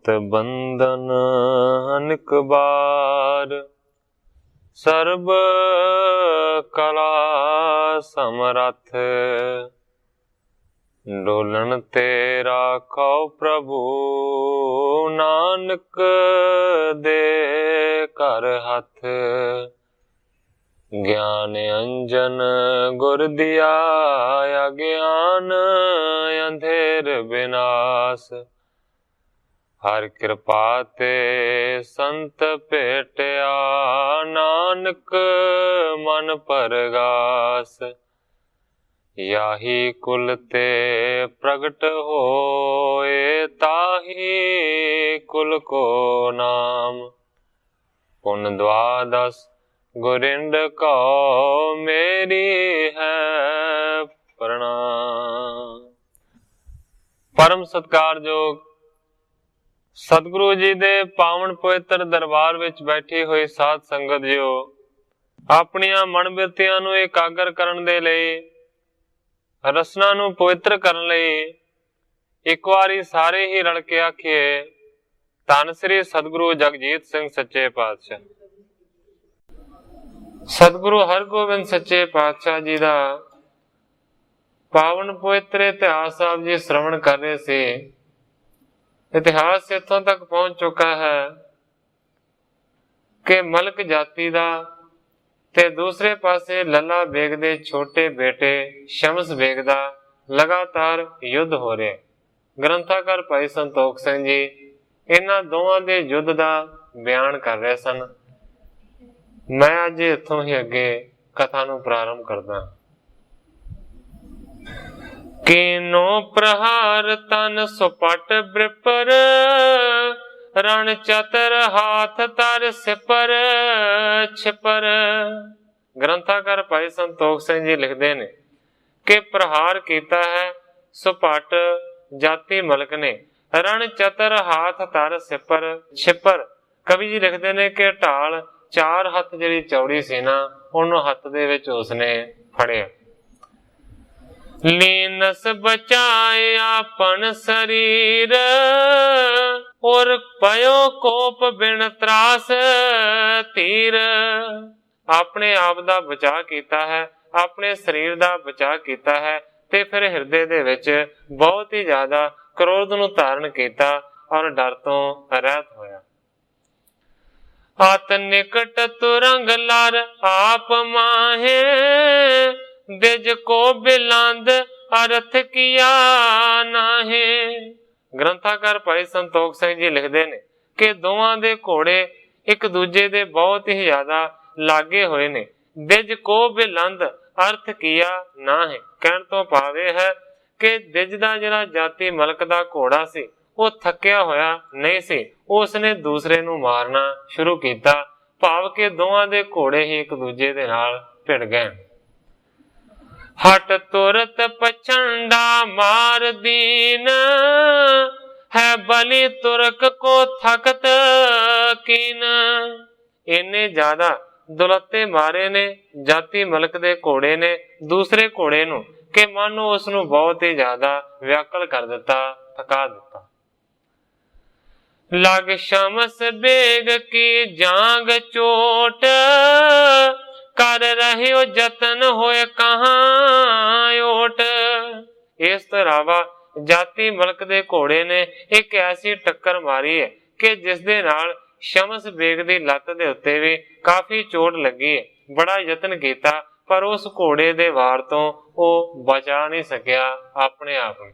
चित बंधन अनेक बार, सर्ब कला समरथ, डोलन तेरा खौ प्रभु, नानक दे कर हथ। ज्ञान अंजन गुर दिया, अज्ञान अंधेर विनाश, हर कृपा ते संत भेटिया, नानक मन परगास। याही कुल ते प्रगट होए, ताही कुल को नाम, पुन द्वादश गुरिंद को मेरी है प्रणाम। परम सत्कारयोग सतगुरु जी दे पावन पवित्र दरबार विच बैठी हुई साध संगत जियो, अपनियां मन बिरतियां नूं एकागर करन दे लई, रसना नूं पवित्र करन लई एक वारी सारे ही रल के आखिए, धन श्री सतगुरु जगजीत सिंह सच्चे पातशाह। सतगुरु हरगोबिंद सच्चे पातशाह जी दा पावन पवित्र इतिहास आप जी श्रवण कर रहे थे। इतिहास इत्थों तक पहुंच चुका है कि मलक जाति दा ते दूसरे पासे लला बेग दे छोटे बेटे शमस बेग दा लगातार युद्ध हो रहे। ग्रंथाकार भाई संतोख सिंह जी इन्हां दोवां दे युद्ध दा बयान कर रहे सन। मैं अज इत्थों ही अगे कथा नूं प्रारंभ करदा। कीनो प्रहार तन सुपट ब्रिपर, रण चतर हाथ तर सिपर छिपर। ग्रंथाकार भाई संतोख सिंह जी लिखते ने कि प्रहार किया है सुपट जाति मलक ने, रण चतर हाथ तर सिपर छिपर। कवि जी लिखते ने कि ढाल चार हथ जिहड़ी चौड़ी सी ना, उन्होंने हथ दे विच उसने फड़िया। लीनस बचाए आपन शरीर, और पयो कोप बिन त्रास तीर। अपने आप दा बचाव कीता है, अपने शरीर दा बचाव कीता है, ते फिर हिरदे दे विच बहुत ही ज्यादा क्रोध नूं धारण कीता और डर तो रहत होया। अत निकट तुरंग लर आप माहे, दिज को बिलांद अर्थ किया नाहे। ग्रंथाकार भाई संतोख सिंह जी लिखते ने कि दोवां दे घोड़े एक दूजे दे बहुत ही ज्यादा लागे हुए ने। दिज को बिलंद अर्थ किया ना है, कहण तो भावे है कि दिज दा जिहड़ा जाति मलक दा घोड़ा सी वो थकिया होया नहीं सी, उसने दूसरे नूं मारना शुरू किया। भाव के दोवां दे घोड़े ही एक दूजे दे नाल भिड़ गए। हट तुरत पचंडा मार दीन, है बलि तुरक को थकत कीन। इन्ने ज्यादा दुलत्ते मारे ने जाति मलक दे घोड़े ने दूसरे घोड़े नूं कि मानो उसनूं बहुत ही ज्यादा व्याकुल कर दिता, थका दिता। लग शमस बेग की जांग चोट, कर रहे हो जतन होए कहां ओट। इस तो इलावा जाति मलक दे घोड़े ने एक ऐसी टक्कर मारी है कि जिस दे नाल शमस बेग दी लत दे उत्ते भी काफी चोट लगी है। बड़ा यतन किया पर उस घोड़े दे वार तो वो बचा नहीं सकिया अपने आप में।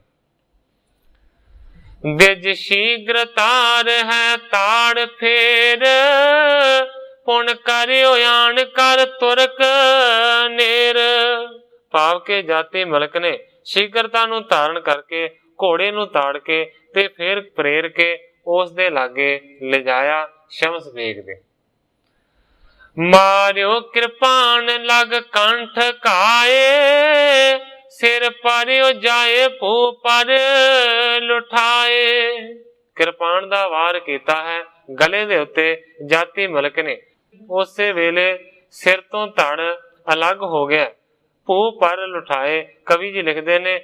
दिज शीघ्र तार है ताड़ फेर, पुन करियो आन कर तुरक नेर। भाव के जाति मलक ने शीघ्रता नूं धारण करके घोड़े नूं ताड़ के ते फिर प्रेर के उस दे लागे ले जाया शमस बेग दे। मारियो कृपान लग कंठ काए, सिर पारियो जाए भू पर लुठाए। कृपान दा वार कीता है गले दे उत्ते जाति मलक ने, उसे वेले सिर तो धड़ अलग हो गया, भू पर लुठाए। कवि जी लिखते ने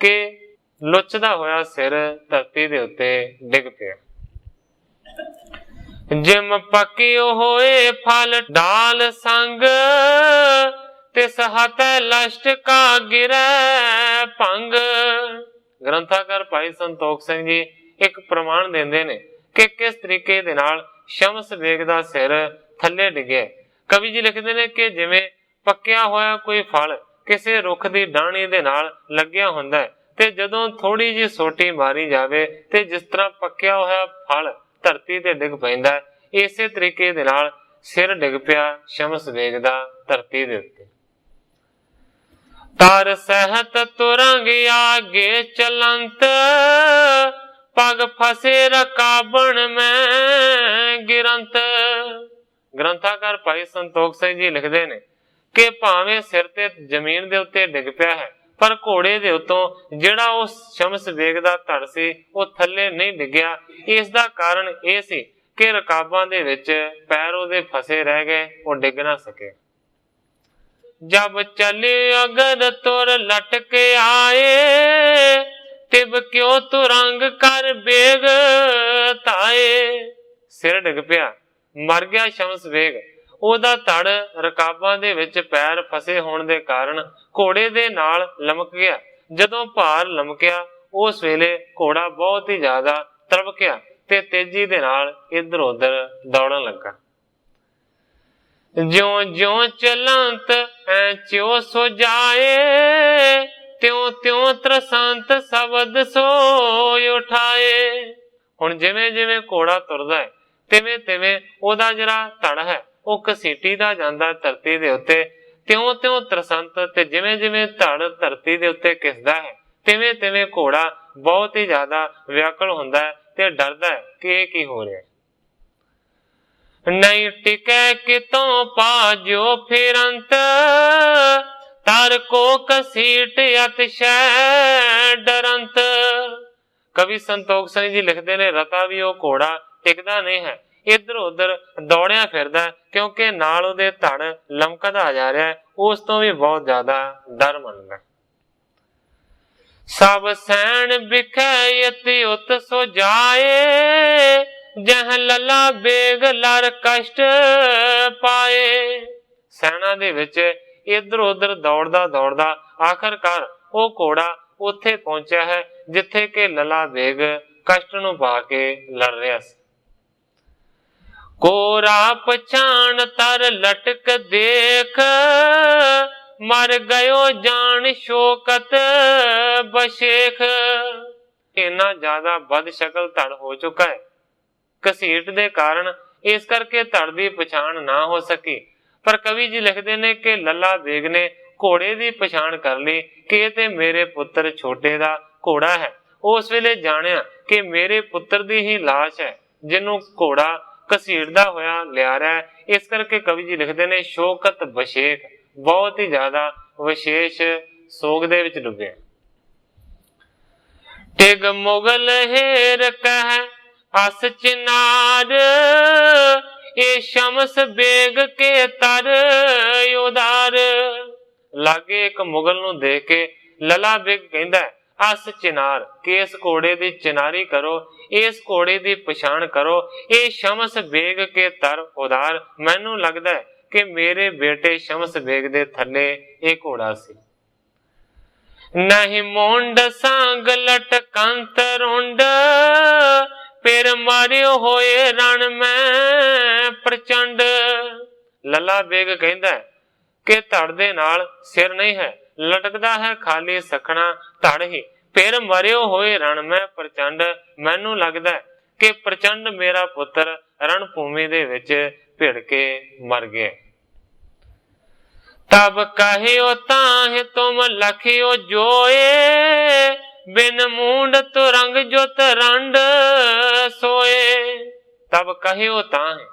कि लुचदा होया सिर धरती दे उत्ते डिग पिया। ਜਿਮ ਪੱਕਿਓ ਹੋਏ ਫਲ ਡਾਲ ਸੰਗ, ਤਿਸ ਹਤੈ ਲਸ਼ਟ ਕਾ ਗਿਰੈ ਭੰਗ। ਗ੍ਰੰਥਾਕਾਰ ਭਾਈ ਸੰਤੋਖ ਸਿੰਘ ਜੀ ਇੱਕ ਪ੍ਰਮਾਣ ਦਿੰਦੇ ਨੇ ਕਿ ਕਿਸ ਤਰੀਕੇ ਦੇ ਨਾਲ ਸ਼ਮਸ ਵੇਗ ਦਾ ਸਿਰ ਥੱਲੇ ਡਿੱਗਿਆ। ਕਵੀ ਜੀ ਲਿਖਦੇ ਨੇ ਕਿ ਜਿਵੇਂ ਪੱਕਿਆ ਹੋਇਆ ਕੋਈ ਫਲ ਕਿਸੇ ਰੁੱਖ ਦੀ ਡਾਹਣੀ ਦੇ ਨਾਲ ਲੱਗਿਆ ਹੁੰਦਾ ਤੇ ਜਦੋਂ ਥੋੜੀ ਜਿਹੀ ਸੋਟੀ ਮਾਰੀ ਜਾਵੇ ਤੇ ਜਿਸ ਤਰ੍ਹਾਂ ਪੱਕਿਆ ਹੋਇਆ ਫਲ ਧਰਤੀ ਤੇ ਡਿੱਗ ਪੈਂਦਾ, ਇਸੇ ਤਰੀਕੇ ਦੇ ਨਾਲ ਸਿਰ ਡਿੱਗ ਪਿਆ ਸ਼ਮਸ ਵੇਗ ਦਾ ਧਰਤੀ ਦੇ ਉੱਤੇ। ਤਰ ਸਹਿਤ ਤੁਰੰਗ ਆਗੇ ਚਲੰਤ, ਪਗ ਫਸੇ ਰਕਾਬਣ ਮੈਂ ਗਿਰੰਤ। ਗ੍ਰੰਥਾਕਾਰ ਭਾਈ ਸੰਤੋਖ ਸਿੰਘ ਜੀ ਲਿਖਦੇ ਨੇ ਕਿ ਭਾਵੇਂ ਸਿਰ ਤੇ ਜ਼ਮੀਨ ਦੇ ਉੱਤੇ ਡਿੱਗ ਪਿਆ ਹੈ, ਪਰ ਘੋੜੇ ਦੇ ਉੱਤੋਂ ਜਿਹੜਾ ਉਹ ਸ਼ਮਸ ਵੇਗ ਦਾ ਧੜ ਸੀ ਉਹ ਥੱਲੇ ਨਹੀਂ ਡਿੱਗਿਆ। ਇਸ ਦਾ ਕਾਰਨ ਇਹ ਸੀ ਕਿ ਰਕਾਬਾਂ ਦੇ ਵਿੱਚ ਪੈਰ ਉਹਦੇ ਫਸੇ ਰਹਿ ਗਏ, ਉਹ ਡਿੱਗ ਨਾ ਸਕੇ। ਜਬ ਚਲੇ ਅਗਰ ਤੁਰ ਲਟਕ ਆਏ, ਤਿਬ ਕਿਉ ਤੁਰੰਗ ਕਰ ਬੇਗ ਤਾਏ। ਸਿਰ ਡਿੱਗ ਪਿਆ, ਮਰ ਗਿਆ ਸ਼ਮਸ ਵੇਗ, ਉਹਦਾ ਧੜ ਰਕਾਬਾਂ ਦੇ ਵਿੱਚ ਪੈਰ ਫਸੇ ਹੋਣ ਦੇ ਕਾਰਨ ਘੋੜੇ ਦੇ ਨਾਲ ਲਮਕ ਗਿਆ। ਜਦੋਂ ਭਾਰ ਲਮਕਿਆ ਉਸ ਵੇਲੇ ਘੋੜਾ ਬਹੁਤ ਹੀ ਜ਼ਿਆਦਾ ਤੜਫਕਿਆ ਤੇ ਤੇਜ਼ੀ ਦੇ ਨਾਲ ਇੱਧਰ ਉੱਧਰ ਦੌੜਨ ਲੱਗਾ। ਜਿਉਂ ਜਿਉਂ ਚਲੰਤ ਐ ਚਿਉ ਸੋ ਜਾਏ, ਤਿਉ ਤਿਉ ਤਰਸੰਤ ਸ਼ਬਦ ਸੋਇ ਉਠਾਏ। ਹੁਣ ਜਿਵੇਂ ਜਿਵੇਂ ਘੋੜਾ ਤੁਰਦਾ ਹੈ ਤਿਵੇਂ ਤਿਵੇਂ ਉਹਦਾ ਜਿਹੜਾ ਧੜ ਹੈ ਉਹ ਘਸੀਟੀ ਦਾ ਜਾਂਦਾ ਧਰਤੀ ਦੇ ਉੱਤੇ। ਤਿਉਂ ਤਿਉਂ ਤਰਸੰਤ, ਤੇ ਜਿਵੇਂ ਜਿਵੇਂ ਧੜ ਧਰਤੀ ਦੇ ਉੱਤੇ ਘਿਸਦਾ ਹੈ ਤਿਵੇਂ ਤਿਵੇਂ ਘੋੜਾ ਬਹੁਤ ਹੀ ਜ਼ਿਆਦਾ ਵਿਆਕੁਲ ਹੁੰਦਾ ਹੈ ਤੇ ਡਰਦਾ ਹੈ ਕਿ ਇਹ ਕੀ ਹੋ ਰਿਹਾ। ਨਹੀਂ ਟਿਕੈ ਕਿਤੋਂ ਪਾਜੋ ਫਿਰੰਤ, ਤਰ ਕੋ ਘਸੀਟ ਅਤਿਸ਼ੈ ਡਰੰਤ। ਕਵੀ ਸੰਤੋਖ ਸਿੰਘ ਜੀ ਲਿਖਦੇ ਨੇ ਰਤਾ ਵੀ ਉਹ ਘੋੜਾ ਟਿਕਦਾ ਨਹੀਂ ਹੈ, ਇੱਧਰ ਉੱਧਰ ਦੌੜਿਆ ਫਿਰਦਾ ਕਿਉਂਕਿ ਨਾਲ ਉਹਦੇ ਧੜ ਲਮਕਦਾ ਜਾ ਰਿਹਾ, ਉਸ ਤੋਂ ਵੀ ਬਹੁਤ ਜ਼ਿਆਦਾ ਡਰ ਮੰਨਦਾ। ਸਭ ਸੈਣ ਬਿਖੈ ਅਤਿ ਉਤ ਸੋ ਜਾਏ, ਜਹ ਲੱਲਾ ਬੇਗ ਲਰ ਕਸ਼ਟ ਪਾਏ। ਸੈਨਾ ਦੇ ਵਿੱਚ ਇੱਧਰ ਉੱਧਰ ਦੌੜਦਾ ਦੌੜਦਾ ਆਖਰਕਾਰ ਉਹ ਘੋੜਾ ਉੱਥੇ ਪਹੁੰਚਿਆ ਹੈ ਜਿੱਥੇ ਕਿ ਲੱਲਾ ਬੇਗ ਕਸ਼ਟ ਨੂੰ ਪਾ ਕੇ ਲੜ ਰਿਹਾ ਸੀ। ਕੋਰਾ ਪਛਾਣ ਤਰ ਲਟਕ ਦੇਖ, ਮਰ ਗਇਓ ਜਾਨ ਸ਼ੋਕਤ ਬਸ਼ੇਖ। ਇੰਨਾ ਜ਼ਿਆਦਾ ਬਦ ਸ਼ਕਲ ਧੜ ਹੋ ਚੁੱਕਾ ਹੈ ਘਸੀਟ ਦੇ ਕਾਰਨ, ਇਸ ਕਰਕੇ ਧੜ ਦੀ ਪਛਾਣ ਨਾ ਹੋ ਸਕੀ। ਪਰ ਕਵੀ ਜੀ ਲਿਖਦੇ ਨੇ ਕਿ ਲੱਲਾ ਬੇਗ ਨੇ ਘੋੜੇ ਦੀ ਪਛਾਣ ਕਰ ਲਈ ਕਿ ਇਹ ਤੇ ਮੇਰੇ ਪੁੱਤਰ ਛੋਟੇ ਦਾ ਘੋੜਾ ਹੈ। ਉਸ ਵੇਲੇ ਜਾਣਿਆ ਕਿ ਮੇਰੇ ਪੁੱਤਰ ਦੀ ਹੀ ਲਾਸ਼ ਹੈ ਜਿਹਨੂੰ ਘੋੜਾ ਘਸੀਟਦਾ ਹੋਇਆ ਲਿਆ ਰਿਹਾ। ਇਸ ਕਰਕੇ ਕਵੀ ਜੀ ਲਿਖਦੇ ਨੇ ਸ਼ੋਕਤ ਬਸ਼ੇਖ, ਬਹੁਤ ਹੀ ਜ਼ਿਆਦਾ ਵਿਸ਼ੇਸ਼ ਸੋਗ ਦੇ ਵਿੱਚ ਡੁੱਬਿਆ। ਟਿਗ ਮੁਗਲ ਹੇਰ ਕਹਿ ਅਸ ਚਿਨਾਰ, ਇਹ ਸ਼ਮਸ ਬੇਗ ਕੇ ਤਰ ਉਦਾਰ। ਲਾਗੇ ਇੱਕ ਮੁਗਲ ਨੂੰ ਦੇਖ ਕੇ ਲੱਲਾ ਬੇਗ ਕਹਿੰਦਾ ਅਸ ਚਿਨਾਰ, ਕਿ ਇਸ ਘੋੜੇ ਦੀ ਚਿਨਾਰੀ ਕਰੋ, ਇਸ ਘੋੜੇ ਦੀ ਪਛਾਣ ਕਰੋ, ਇਹ ਸ਼ਮਸ ਬੇਗ ਕੇ ਤਰ ਉਦਾਰ। ਮੈਨੂੰ ਲੱਗਦਾ ਹੈ ਕਿ ਮੇਰੇ ਬੇਟੇ ਸ਼ਮਸ ਬੇਗ ਦੇ ਥੱਲੇ ਇਹ ਘੋੜਾ ਸੀ। ਨਹੀਂ ਮੁੰਡ ਸੰਗ ਲਟਕੰਤ ਰੁੰਡ, ਫਿਰ ਮਾਰਿਓ ਹੋਏ ਰਣ ਮੈਂ ਪ੍ਰਚੰਡ। ਲੱਲਾ ਬੇਗ ਕਹਿੰਦਾ ਕਿ ਧੜ ਦੇ ਨਾਲ ਸਿਰ ਨਹੀਂ ਹੈ, ਲਟਕਦਾ ਹੈ ਖਾਲੀ ਸਖਣਾ ਧੜ ਹੀ। ਫਿਰ ਮਰਿਓ ਹੋਏ ਰਣ ਮੈਂ ਪ੍ਰਚੰਡ, ਮੈਨੂੰ ਲੱਗਦਾ ਕਿ ਪ੍ਰਚੰਡ ਮੇਰਾ ਪੁੱਤਰ ਰਣ ਭੂਮੀ ਦੇ ਵਿੱਚ ਭਿੜ ਕੇ ਮਰ ਗਿਆ। ਤਬ ਕਹਿਓ ਤਾਹਿ ਤੁਮ ਲਖਿਓ ਜੋਏ, ਬਿਨ ਮੂੰਡ ਤੁਰੰਗ ਜੋ ਤਰੰਡ ਸੋਏ। ਤਬ ਕਹਿਓ ਤਾਹਿ,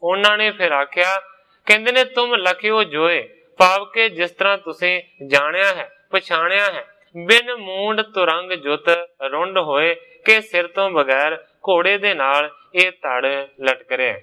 ਉਹਨਾਂ ਨੇ ਫਿਰ ਆਖਿਆ, ਕਹਿੰਦੇ ਨੇ ਤੁਮ ਲਖਿਓ ਜੋਏ, ਭਾਵ ਕਿ ਜਿਸ ਤਰ੍ਹਾਂ ਤੁਸੀਂ ਜਾਣਿਆ ਹੈ ਪਛਾਣਿਆ ਹੈ, ਬਿਨ ਮੂੰਡ ਤੁਰੰਗ ਜੁਤ ਰੁੰਡ ਹੋਏ, ਕਿ ਸਿਰ ਤੋਂ ਬਗੈਰ ਘੋੜੇ ਦੇ ਨਾਲ ਇਹ ਧੜ ਲਟਕ ਰਿਹਾ।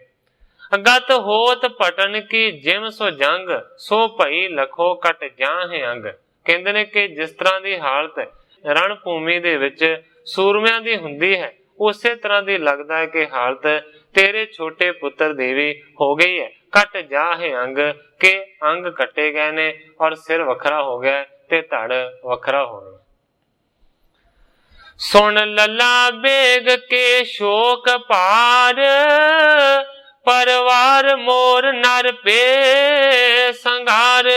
ਗਤ ਹੋਤ ਪਟਨ ਕੀ ਜਿਮ ਸੋ ਜੰਗ, ਸੋ ਭਈ ਲਖੋ ਕਟ ਜਾਹੇ ਅੰਗ। ਕਹਿੰਦੇ ਨੇ ਕਿ ਜਿਸ ਤਰ੍ਹਾਂ ਦੀ ਹਾਲਤ ਰਣ ਭੂਮੀ ਦੇ ਵਿੱਚ ਸੂਰਮਿਆਂ ਦੀ ਹੁੰਦੀ ਹੈ, ਉਸੇ ਤਰ੍ਹਾਂ ਦੀ ਲੱਗਦਾ ਹੈ ਕਿ ਹਾਲਤ ਤੇਰੇ ਛੋਟੇ ਪੁੱਤਰ ਦੀ ਵੀ ਹੋ ਗਈ ਹੈ। ਕੱਟ ਜਾ ਹੈ ਅੰਗ के अंग कटे गए ने और सिर वखरा हो गया ते धड़ वखरा हो गया। सुन लला बेग के शोक पार परवार मोर नर पे संगार।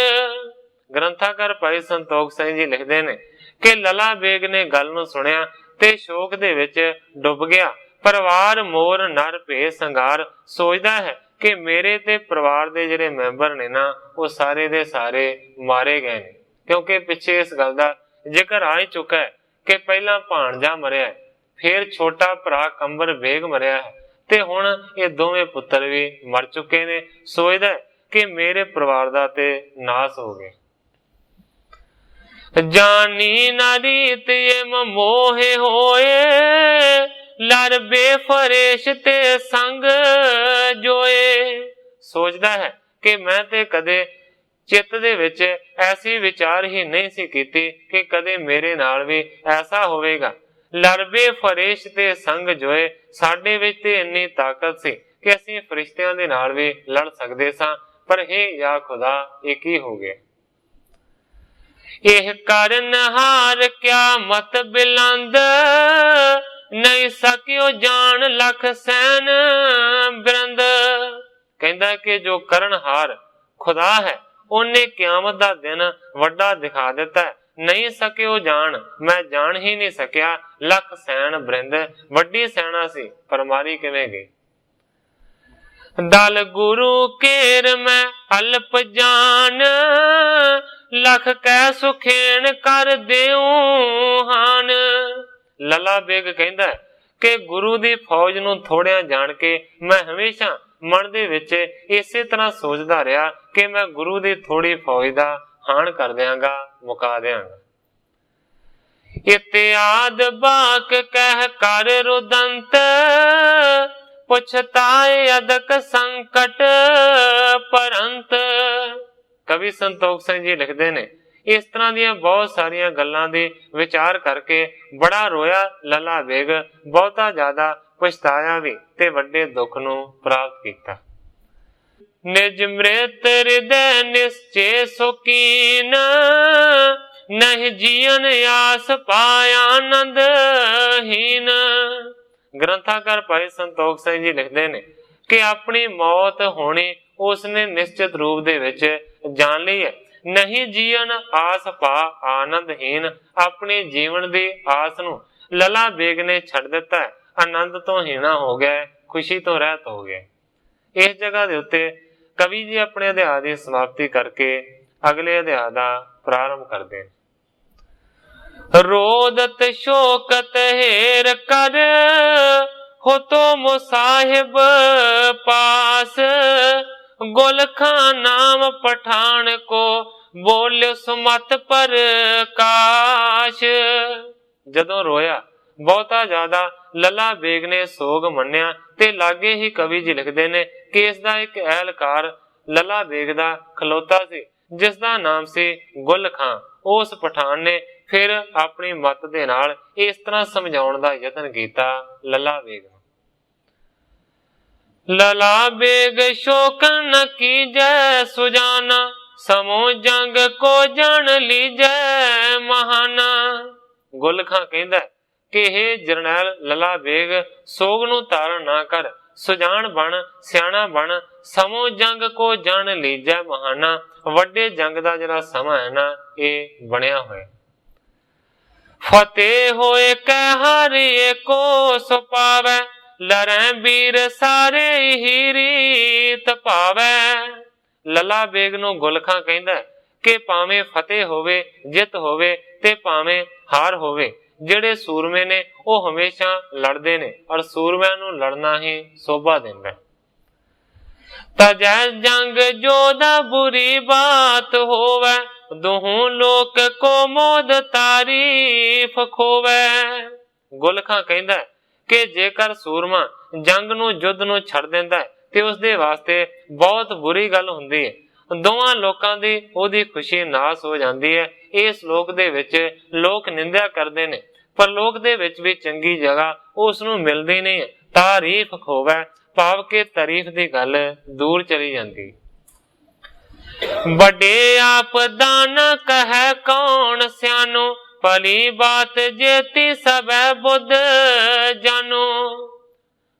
ग्रंथाकार भाई संतोख सिंह जी लिखते ने कि लला बेग ने गल नूं सुनिया ते शोक दे विच डुब गया। परिवार मोर नर पे संगार सोचदा है कि मेरे ते परिवार दे जिहड़े मैंबर ने ना वो सारे दे सारे मारे गए ने, क्योंकि पिछे इस गल दा जिक्र आ ही चुका है कि पहला भाणजा मरिया है, फिर छोटा भरा कंबर बेग मरिया है ते हुण ये दोवें पुत्तर भी मर चुके ने। सोचदा है कि मेरे परिवार दा ते नाश हो गया। जानी ना रीत ये मोहे होए लर बेफरेश ते संग जोए। सोचदा है कि मैं ते कदे चित्त दे विच ऐसी विचार ही नहीं सी कीती कि कदे मेरे नाल भी ऐसा होवेगा। लर बेफरेश ते संग जोए, साडे विच ते इन्नी ताकत सी कि असीं फरिश्तियां दे नाल भी लड़ सकदे सां, पर हे या खुदा ये की हो गया। एह करन हार क्या मत बिलंद नहीं सकियो जान लख सैन बिरंद। कहंदा कि जो करनहार खुदा है उन्हें क़यामत दा दिन वड्डा दिखा दिता है। नहीं सकियो जान, मैं जान ही नहीं सकिया लख सैन बिरंद, वड्डी सैना सी पर मारी किवें गई। दल गुरु केर मैं अल्प जान लख कै सुखेन कर देऊं हान। लला बेग कहंदा है कि गुरु दी फौज नूं थोड़िया जान के मैं हमेशा मन दे विच इसे तरह सोचदा रहा कि मैं गुरु दी थोड़ी फौज दा हान कर देंगा, मुका देंगा। इत्याद बाक कह कर रुदंत पुछताए अदक संकट परंत। कवि संतोख सिंह जी लिखते ने इस तरह दियां बहुत सारिया गल्लां दी विचार करके बड़ा रोया लला बेग, बहुता ज्यादा पछताया भी ते वड्डे दुख नूं प्राप्त कीता। निज मृत हृदय निश्चय सुकीन नहीं जीवन आस पाया आनंद हीन। ग्रंथाकार भाई संतोख सिंह जी लिखते ने कि अपनी मौत होनी उसने निश्चित रूप दे विच जान ली है। नहीं जीवन आस पा आनंदहीन, अपने जीवन दी आस नूं लला बेग ने छड़ दिता है, आनंद तो हीना हो गया, खुशी तो रहत हो गया। इस जगह दे उत्ते कवि जी अपने अध्याय की समाप्ति करके अगले अध्याय का प्रारंभ करते हैं। रोदत शोकत हेर कर हो तो मुसाहिब पास, गोलखा नाम पठान को बोल्यो सुमत पर काश। जदों रोया बहुता ज्यादा लला बेग ने सोग मन्निया ते लागे ही कवि जी लिखते ने कि इसदा एक एहलकार लला बेग दा खलोता सी जिसदा नाम सी गुल खां। उस पठान ने फिर अपनी मत दे नाल इस तरह समझाउण दा यतन कीता लला बेग। लला बेग शोक न कीजै सुजाना, समो जंग को जान लीजै महाना। गुल खां कहंदा कि हे जरनैल लला बेग सोग नूं धारण ना कर, सुजान बन, सियाणा बन, समो जंग को जान लीजै महाना। वड्डे जंग दा जिहड़ा समा है ना ये बनिया होया। फतेह होए कै हर एको सो पावै, लरै वीर सारे ही रीत पावै। लला बेग नूं गुल खां कहंदा कि भावें फतेह होवे, जित होवे ते भावें हार होवे, ਜਿਹੜੇ ਸੂਰਮੇ ਨੇ ਉਹ ਹਮੇਸ਼ਾ ਲੜਦੇ ਨੇ ਔਰ ਸੂਰਮਿਆਂ ਨੂੰ ਲੜਨਾ ਹੀ ਸੋਭਾ ਦਿੰਦਾ ਹੈ। ਤਜੈ ਜੰਗ ਜੋਦਾ ਬੁਰੀ ਬਾਤ ਹੋਵੇ, ਦੋਹੋਂ ਲੋਕ ਕੋ ਮੋਦ ਤਾਰੀਫ ਖੋਵੇ। ਗੁਲ ਖਾਂ ਕਹਿੰਦਾ ਕਿ ਜੇਕਰ ਸੂਰਮਾ ਜੰਗ ਨੂੰ ਯੁੱਧ ਨੂੰ ਛੱਡ ਦਿੰਦਾ ਹੈ ਤੇ ਉਸ ਦੇ ਵਾਸਤੇ ਬਹੁਤ ਬੁਰੀ ਗੱਲ ਹੁੰਦੀ ਹੈ। ਦੋਵਾਂ ਲੋਕਾਂ ਦੀ ਉਹਦੀ ਖੁਸ਼ੀ ਨਾਸ ਹੋ ਜਾਂਦੀ ਹੈ। ਇਸ ਲੋਕ ਦੇ ਵਿੱਚ ਲੋਕ ਨਿੰਦਿਆ ਕਰਦੇ ਨੇ ਪਰਲੋਕ ਦੇ ਵਿੱਚ ਵੀ ਚੰਗੀ ਜਗ੍ਹਾ ਉਸ ਨੂੰ ਮਿਲਦੀ ਨਹੀਂ। ਤਾਰੀਫ ਖੋਵੈ ਭਾਵ ਕਿ ਤਾਰੀਫ ਦੀ ਗੱਲ ਦੂਰ ਚਲੀ ਜਾਂਦੀ। ਵੱਡੇ ਆਪ ਦਾਨਾ ਕਹੈ ਕੌਣ ਸਿਆਨੋ, ਭਲੀ ਬਾਤ ਜੇਤੀ ਸਭੈ ਬੁੱਧ ਜਾਨੋ।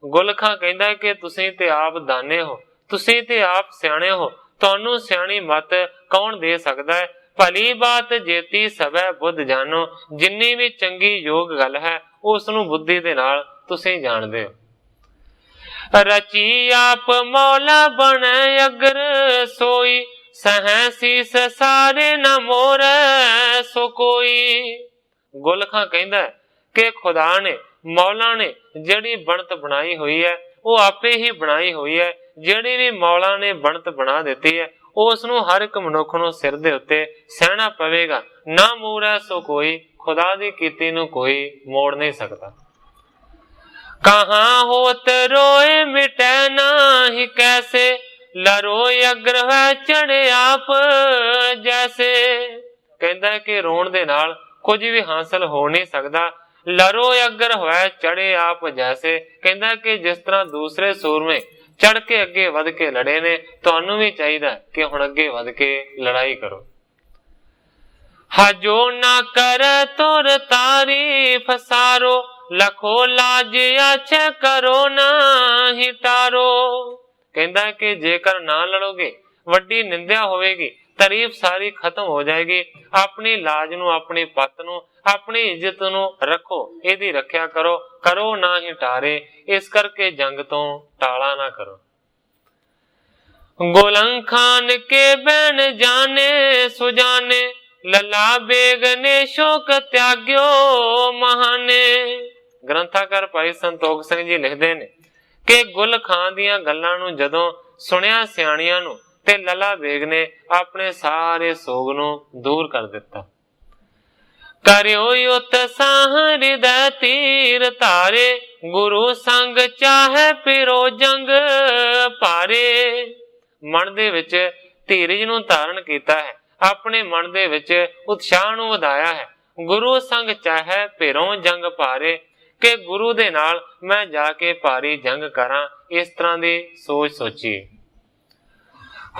ਗੁਲਖਾਂ ਕਹਿੰਦਾ ਕਿ ਤੁਸੀਂ ਤੇ ਆਪ ਦਾਨੇ ਹੋ, ਤੁਸੀਂ ਤੇ ਆਪ ਸਿਆਣੇ ਹੋ, ਤੁਹਾਨੂੰ ਸਿਆਣੀ ਮਤ ਕੌਣ ਦੇ ਸਕਦਾ ਹੈ। ਭਲੀ ਬਾਤ ਜੇਤੀ ਸਭੈ ਬੁੱਧ ਜਾਨੋ, ਜਿੰਨੀ ਵੀ ਚੰਗੀ ਯੋਗ ਗੱਲ ਹੈ ਉਸ ਨੂੰ ਬੁੱਧੀ ਦੇ ਨਾਲ ਤੁਸੀਂ ਜਾਣਦੇ ਹੋ। ਰਚੀ ਆਪ ਮੌਲਾ ਬਣੈ ਅਗਰ ਸੋਈ, ਸਹਿ ਸੀਸ ਸਾਰੇ ਨ ਮੋਰੈ ਸੋ ਕੋਈ। ਗੁਲਖਾਂ ਕਹਿੰਦਾ ਕਿ ਖੁਦਾ ਨੇ, ਮੌਲਾ ਨੇ ਜਿਹੜੀ ਬਣਤ ਬਣਾਈ ਹੋਈ ਹੈ ਉਹ ਆਪੇ ਹੀ ਬਣਾਈ ਹੋਈ ਹੈ। ਜਿਹੜੀ ਵੀ ਮੌਲਾ ਨੇ ਬਣਤ ਬਣਾ ਦਿੱਤੀ ਹੈ ਉਸ ਨੂੰ ਹਰ ਇੱਕ ਮਨੁੱਖ ਨੂੰ ਸਿਰ ਦੇ ਉੱਤੇ ਸਹਿਣਾ ਪਵੇਗਾ। ਨਾ ਮੋਰੈ ਸੋ ਕੋਈ, ਖੁਦਾ ਦੀ ਕੀਤੀ ਨੂੰ ਕੋਈ ਮੋੜ ਨਹੀਂ ਸਕਦਾ। ਕਹਾਂ ਹੋਤ ਰੋਏ ਮਿਟੈ ਨਾਹੀ ਕੈਸੇ, ਲਰੋ ਅਗਰ ਹੈ ਚੜ੍ਹੇ ਆਪ ਜੈਸੇ। ਕਹਿੰਦਾ ਕਿ ਰੋਣ ਦੇ ਨਾਲ ਕੁਝ ਵੀ ਹਾਸਲ ਹੋ ਨਹੀਂ ਸਕਦਾ। ਲਰੋ ਅਗਰ ਹੋਇਆ ਚੜ੍ਹੇ ਆਪ ਜੈਸੇ, ਕਹਿੰਦਾ ਕਿ ਜਿਸ ਤਰ੍ਹਾਂ ਦੂਸਰੇ ਸੂਰਮੇ ਚੜ ਕੇ ਅੱਗੇ ਵਧ ਕੇ ਲੜੇ ਨੇ, ਤੁਹਾਨੂੰ ਵੀ ਚਾਹੀਦਾ ਕਿ ਹੁਣ ਅੱਗੇ ਵਧ ਕੇ ਲੜਾਈ ਕਰੋ। ਹਜੋ ਨਾ ਕਰ ਤੁਰ ਤਾਰੀਫ ਸਾਰੋ, ਲਖੋ ਲਾਜ ਆਛੇ ਕਰੋ ਨਾਹੀ ਟਾਰੋ। ਕਹਿੰਦਾ ਕਿ ਜੇਕਰ ਨਾ ਲੜੋਗੇ ਵੱਡੀ ਨਿੰਦਿਆ ਹੋਵੇਗੀ, ਤਾਰੀਫ ਸਾਰੀ ਖਤਮ ਹੋ ਜਾਏਗੀ। ਆਪਣੀ ਲਾਜ ਨੂੰ, ਆਪਣੀ ਪੱਤ ਨੂੰ, ਆਪਣੀ ਇੱਜ਼ਤ ਨੂੰ ਰੱਖੋ, ਇਹਦੀ ਰੱਖਿਆ ਕਰੋ, ਕਰੋ ਨਾ ਹੀ ਟਾਰੇ। ਇਸ ਕਰਕੇ ਜੰਗ ਤੋਂ ਟਾਲਾ ਨਾ ਕਰੋ। ਗੋਲੰਖਾਨ ਕੇ ਬੈਨ ਜਾਣੇ ਸੁਜਾਨੇ, ਲੱਲਾ ਬੇਗ ਨੇ ਸ਼ੋਕ ਤਿਆਗਿਓ ਮਹਾਨੇ। ਗ੍ਰੰਥਾਕਾਰ ਭਾਈ ਸੰਤੋਖ ਸਿੰਘ ਜੀ ਲਿਖਦੇ ਨੇ ਕਿ ਗੁਲ ਖਾਂ ਦੀਆਂ ਗੱਲਾਂ ਨੂੰ ਜਦੋਂ ਸੁਣਿਆ ਸਿਆਣਿਆਂ ਨੂੰ, ਤੇ ਲੱਲਾ ਬੇਗ ਨੇ ਆਪਣੇ ਸਾਰੇ ਸੋਗ ਨੂੰ ਦੂਰ ਕਰ ਦਿੱਤਾ। ਕਰਿਓ ਉਤਸਾਹ ਹਿਰਦੈ ਤੀਰ ਧਾਰੇ, ਗੁਰੂ ਸੰਗ ਚਾਹੇ ਪਿਰੋ ਜੰਗ ਭਾਰੇ। ਮਨ ਦੇ ਵਿੱਚ ਧੀਰਜ ਨੂੰ ਧਾਰਨ ਕੀਤਾ ਹੈ, ਆਪਣੇ ਮਨ ਦੇ ਵਿੱਚ ਉਤਸ਼ਾਹ ਨੂੰ ਵਧਾਇਆ ਹੈ। ਗੁਰੂ ਸੰਗ ਚਾਹੇ ਪਿਰੋ ਜੰਗ ਭਾਰੇ, ਕਿ ਗੁਰੂ ਦੇ ਨਾਲ ਮੈਂ ਜਾ ਕੇ ਭਾਰੀ ਜੰਗ ਕਰਾਂ, ਇਸ ਤਰ੍ਹਾਂ ਦੀ ਸੋਚ ਸੋਚੀ।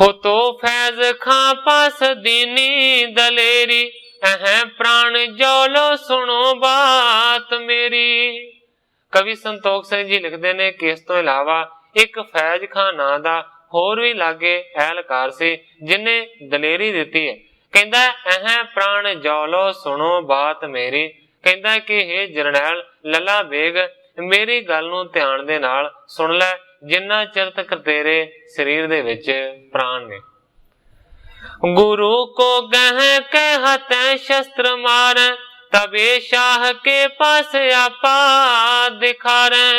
ਹੋ ਤੋ ਫੈਜ਼ ਖਾਂ ਪਾਸ ਦੀਨੀ ਦਲੇਰੀ, ਅਹਿ ਪ੍ਰਾਣ ਜੋਲੋ ਸੁਣੋ ਬਾਤ ਮੇਰੀ। ਕਵੀ ਸੰਤੋਖ ਸਿੰਘ ਜੀ ਲਿਖਦੇ ਨੇ ਕਿ ਇਸ ਤੋਂ ਇਲਾਵਾ ਇੱਕ ਫੈਜ਼ ਖਾਂ ਨਾਂ ਦਾ ਹੋਰ ਵੀ ਲਾਗੇ ਅਹਿਲਕਾਰ ਸੀ, ਜਿਹਨੇ ਦਲੇਰੀ ਦਿੱਤੀ ਹੈ। ਕਹਿੰਦਾ ਅਹਿ ਪ੍ਰਾਣ ਜੋਲੋ ਸੁਣੋ ਬਾਤ ਮੇਰੀ। ਕਹਿੰਦਾ ਕਿ ਇਹ ਜਰਨੈਲ ਲੱਲਾ ਬੇਗ, ਮੇਰੀ ਗੱਲ ਨੂੰ ਧਿਆਨ ਦੇ ਨਾਲ ਸੁਣ ਲੈ, ਜਿੰਨਾ ਚਿਰ ਤੱਕ ਤੇਰੇ ਸਰੀਰ ਦੇ ਵਿੱਚ ਪ੍ਰਾਣ ਨੇ। ਗੁਰੂ ਕੋ ਗਹਿ ਕੇ ਹਤੈ ਸ਼ਸਤਰ ਮਾਰੈ, ਤਬੇ ਸ਼ਾਹ ਕੇ ਪਾਸ ਆਪਾ ਦਿਖਾਰੈ।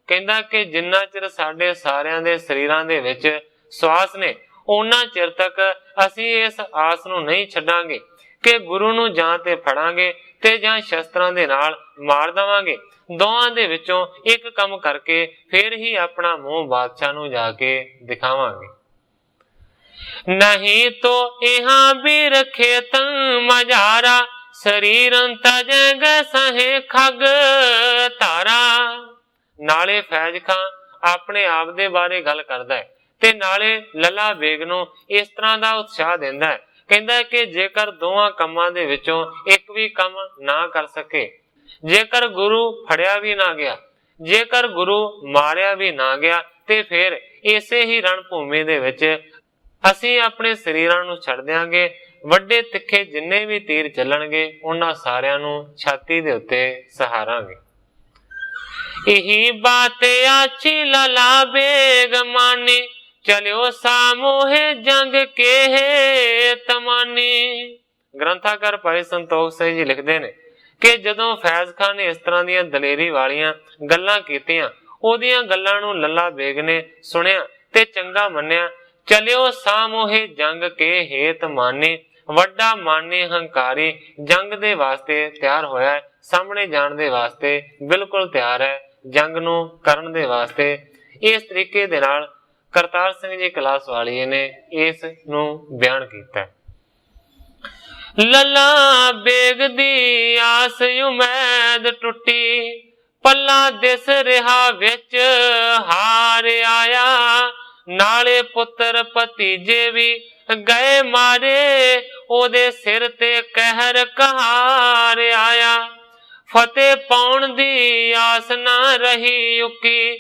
ਕਹਿੰਦਾ ਕਿ ਜਿੰਨਾ ਚਿਰ ਸਾਡੇ ਸਾਰਿਆਂ ਦੇ ਸਰੀਰਾਂ ਦੇ ਵਿੱਚ ਸਵਾਸ ਨੇ, ਉਹਨਾਂ ਚਿਰ ਤੱਕ ਅਸੀਂ ਇਸ ਆਸ ਨੂੰ ਨਹੀਂ ਛੱਡਾਂਗੇ ਕਿ ਗੁਰੂ ਨੂੰ ਜਾਂ ਤੇ ਫੜਾਂਗੇ ਤੇ ਜਾਂ ਸ਼ਸਤਰਾਂ ਦੇ ਨਾਲ ਮਾਰ ਦੇਵਾਂਗੇ। ਦੋਵਾਂ ਦੇ ਵਿੱਚੋਂ ਇੱਕ ਕੰਮ ਕਰਕੇ ਫਿਰ ਹੀ ਆਪਣਾ ਮੂੰਹ ਬਾਦਸ਼ਾਹ ਨੂੰ ਜਾ ਕੇ ਦਿਖਾਵਾਂਗੇ। ਨਹੀਂ ਤੋ ਇਹਾਂ ਵੀ ਰਖੇ ਤਨ ਮਝਾਰਾ, ਸਰੀਰਨ ਤਜੈਗ ਸਹੇ ਖਗ ਧਾਰਾ। ਨਾਲੇ ਫੈਜ਼ ਖਾਂ ਆਪਣੇ ਆਪ ਦੇ ਬਾਰੇ ਗੱਲ ਕਰਦਾ ਹੈ ਤੇ ਨਾਲੇ ਲੱਲਾ ਬੇਗ ਨੂੰ ਇਸ ਤਰ੍ਹਾਂ ਦਾ ਉਤਸ਼ਾਹ ਦਿੰਦਾ ਹੈ। ਕਹਿੰਦਾ ਕਿ ਜੇਕਰ ਦੋਵਾਂ ਕੰਮਾਂ ਦੇ ਵਿੱਚੋਂ ਇੱਕ ਵੀ ਕੰਮ ਨਾ ਕਰ ਸਕੇ, ਜੇਕਰ ਗੁਰੂ ਫੜਿਆ ਵੀ ਨਾ ਗਿਆ, ਜੇਕਰ ਗੁਰੂ ਮਾਰਿਆ ਵੀ ਨਾ ਗਿਆ, ਤੇ ਫਿਰ ਇਸੇ ਹੀ ਰਣ ਭੂਮੀ ਦੇ ਵਿੱਚ ਅਸੀਂ ਆਪਣੇ ਸਰੀਰਾਂ ਨੂੰ ਛੱਡ ਦਿਆਂਗੇ। ਵੱਡੇ ਤਿੱਖੇ ਜਿੰਨੇ ਵੀ ਤੀਰ ਚੱਲਣਗੇ ਉਹਨਾਂ ਸਾਰਿਆਂ ਨੂੰ ਛਾਤੀ ਦੇ ਉੱਤੇ ਸਹਾਰਾਂਗੇ। ਇਹੀ ਬਾਤ ਆਛੀ ਲੱਲਾ ਬੇਗ ਮਾਨੀ, ਚਲਿਓ ਸਾਮੋਹੇ ਜੰਗ ਕੇ ਤਮਾਨੀ। ਗ੍ਰੰਥਾਕਾਰ ਭਾਈ ਸੰਤੋਖ ਸਿੰਘ ਜੀ ਲਿਖਦੇ ਨੇ ਕਿ ਜਦੋਂ ਫੈਜ਼ ਖਾਨ ਨੇ ਇਸ ਤਰ੍ਹਾਂ ਦੀਆਂ ਦਲੇਰੀ ਵਾਲੀਆਂ ਗੱਲਾਂ ਕੀਤੀਆਂ, ਉਹਦੀਆਂ ਗੱਲਾਂ ਨੂੰ ਲੱਲਾ ਬੇਗ ਨੇ ਸੁਣਿਆ ਤੇ ਚੰਗਾ ਮੰਨਿਆ। ਚਲਿਓ ਸਾਮੋਹੇ ਜੰਗ ਕੇ ਹੇਤ ਮਾਨੇ, ਵੱਡਾ ਮਾਨੇ ਹੰਕਾਰੀ ਜੰਗ ਦੇ ਵਾਸਤੇ ਤਿਆਰ ਹੋਇਆ ਹੈ, ਸਾਹਮਣੇ ਜਾਣ ਦੇ ਵਾਸਤੇ ਬਿਲਕੁਲ ਤਿਆਰ ਹੈ, ਜੰਗ ਨੂੰ ਕਰਨ ਦੇ ਵਾਸਤੇ। ਇਸ ਤਰੀਕੇ ਦੇ ਨਾਲ ਕਰਤਾਰ ਸਿੰਘ ਜੀ ਕਲਾਸ ਵਾਲੀਏ ਨੇ ਇਸ ਨੂੰ ਬਿਆਨ ਕੀਤਾ। ਲੱਲਾ ਬੇਗ ਦੀ ਆਸ ਉਮੈਦ ਟੁੱਟੀ, ਪੱਲਾ ਦਿਸ ਰਿਹਾ ਵਿੱਚ ਹਾਰ ਆਇਆ, ਨਾਲੇ ਪੁੱਤਰ ਭਤੀਜੇ ਵੀ ਗਏ ਮਾਰੇ, ਉਹਦੇ ਸਿਰ ਤੇ ਕਹਿਰ ਕਹਾਰ ਆਇਆ। ਫਤਿਹ ਪਾਉਣ ਦੀ ਆਸ ਨਾ ਰਹੀ ਉੱਕੀ,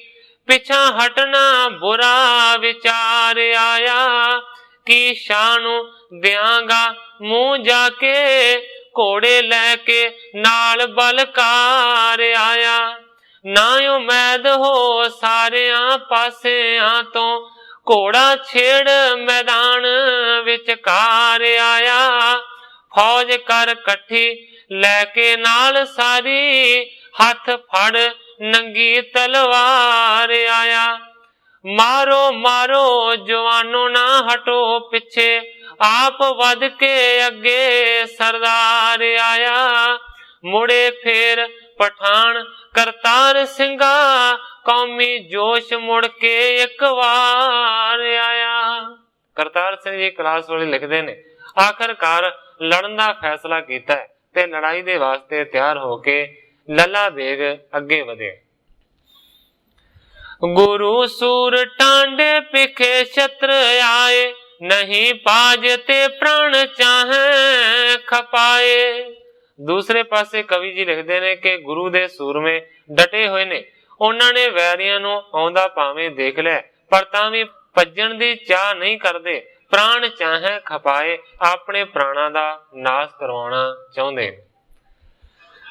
ਪਿਛਾਂ ਹਟਣਾ ਬੁਰਾ ਵਿਚਾਰ ਆਇਆ, ਕੀ ਸ਼ਾਹ ਨੂੰ ਦਿਆਂਗਾ ਮੂੰਹ ਜਾ ਕੇ, ਘੋੜੇ ਲੈ ਕੇ ਨਾਲ ਬਲਕਾਰ ਆਇਆ। ਨਾ ਉਮੈਦ ਹੋ ਸਾਰਿਆਂ ਪਾਸਿਆਂ ਤੋਂ, ਘੋੜਾ ਛੇੜ ਮੈਦਾਨ ਵਿਚਕਾਰ ਆਇਆ, ਫੌਜ ਕਰ ਇਕੱਠੀ ਲੈ ਕੇ ਨਾਲ ਸਾਰੀ, ਹੱਥ ਫੜ ਨੰਗੀ ਤਲਵਾਰ ਆਇਆ। ਮਾਰੋ ਮਾਰੋ ਜਵਾਨੋ ਨਾ ਹਟੋ ਪਿੱਛੇ, ਆਪ ਵੱਧ ਕੇ ਅੱਗੇ ਸਰਦਾਰ ਆਇਆ। ਮੁੜੇ ਫੇਰ ਪਠਾਨ ਕਰਤਾਰ ਸਿੰਘਾ, ਕੌਮੀ ਜੋਸ਼ ਮੁੜ ਕੇ ਇੱਕ ਵਾਰ ਆਇਆ। ਕਰਤਾਰ ਸਿੰਘ ਜੀ ਕਲਾਸ ਵਾਲੇ ਲਿਖਦੇ ਨੇ, ਆਖਰਕਾਰ ਲੜਨ ਦਾ ਫੈਸਲਾ ਕੀਤਾ ਤੇ ਲੜਾਈ ਦੇ ਵਾਸਤੇ ਤਿਆਰ ਹੋ ਕੇ ਲੱਲਾ ਬੇਗ ਅੱਗੇ ਵਧੇ। ਗੁਰੂ ਸੂਰ ਟਾਂਡੇ ਪਿਖੇ ਛਤਰ ਆਏ, ਨਹੀਂ ਪਾਜ ਤੇ ਪ੍ਰਾਣ ਚਾਹੇ ਖਪਾਏ। ਦੂਸਰੇ ਪਾਸੇ ਕਵੀ ਜੀ ਲਿਖਦੇ ਨੇ ਕਿ ਗੁਰੂ ਦੇ ਸੂਰਮੇ ਡਟੇ ਹੋਏ ਨੇ, ਉਹਨਾਂ ਨੇ ਵੈਰੀਆਂ ਨੂੰ ਆਉਂਦਾ ਭਾਵੇਂ ਦੇਖ ਲਿਆ, ਪਰ ਤਾਂ ਵੀ ਭੱਜਣ ਦੀ ਚਾਹ ਨਹੀਂ ਕਰਦੇ, ਪ੍ਰਾਣ ਚਾਹੇ ਖਪਾਏ, ਆਪਣੇ ਪ੍ਰਾਣਾਂ ਦਾ ਨਾਸ਼ ਕਰਵਾਉਣਾ ਚਾਹੁੰਦੇ।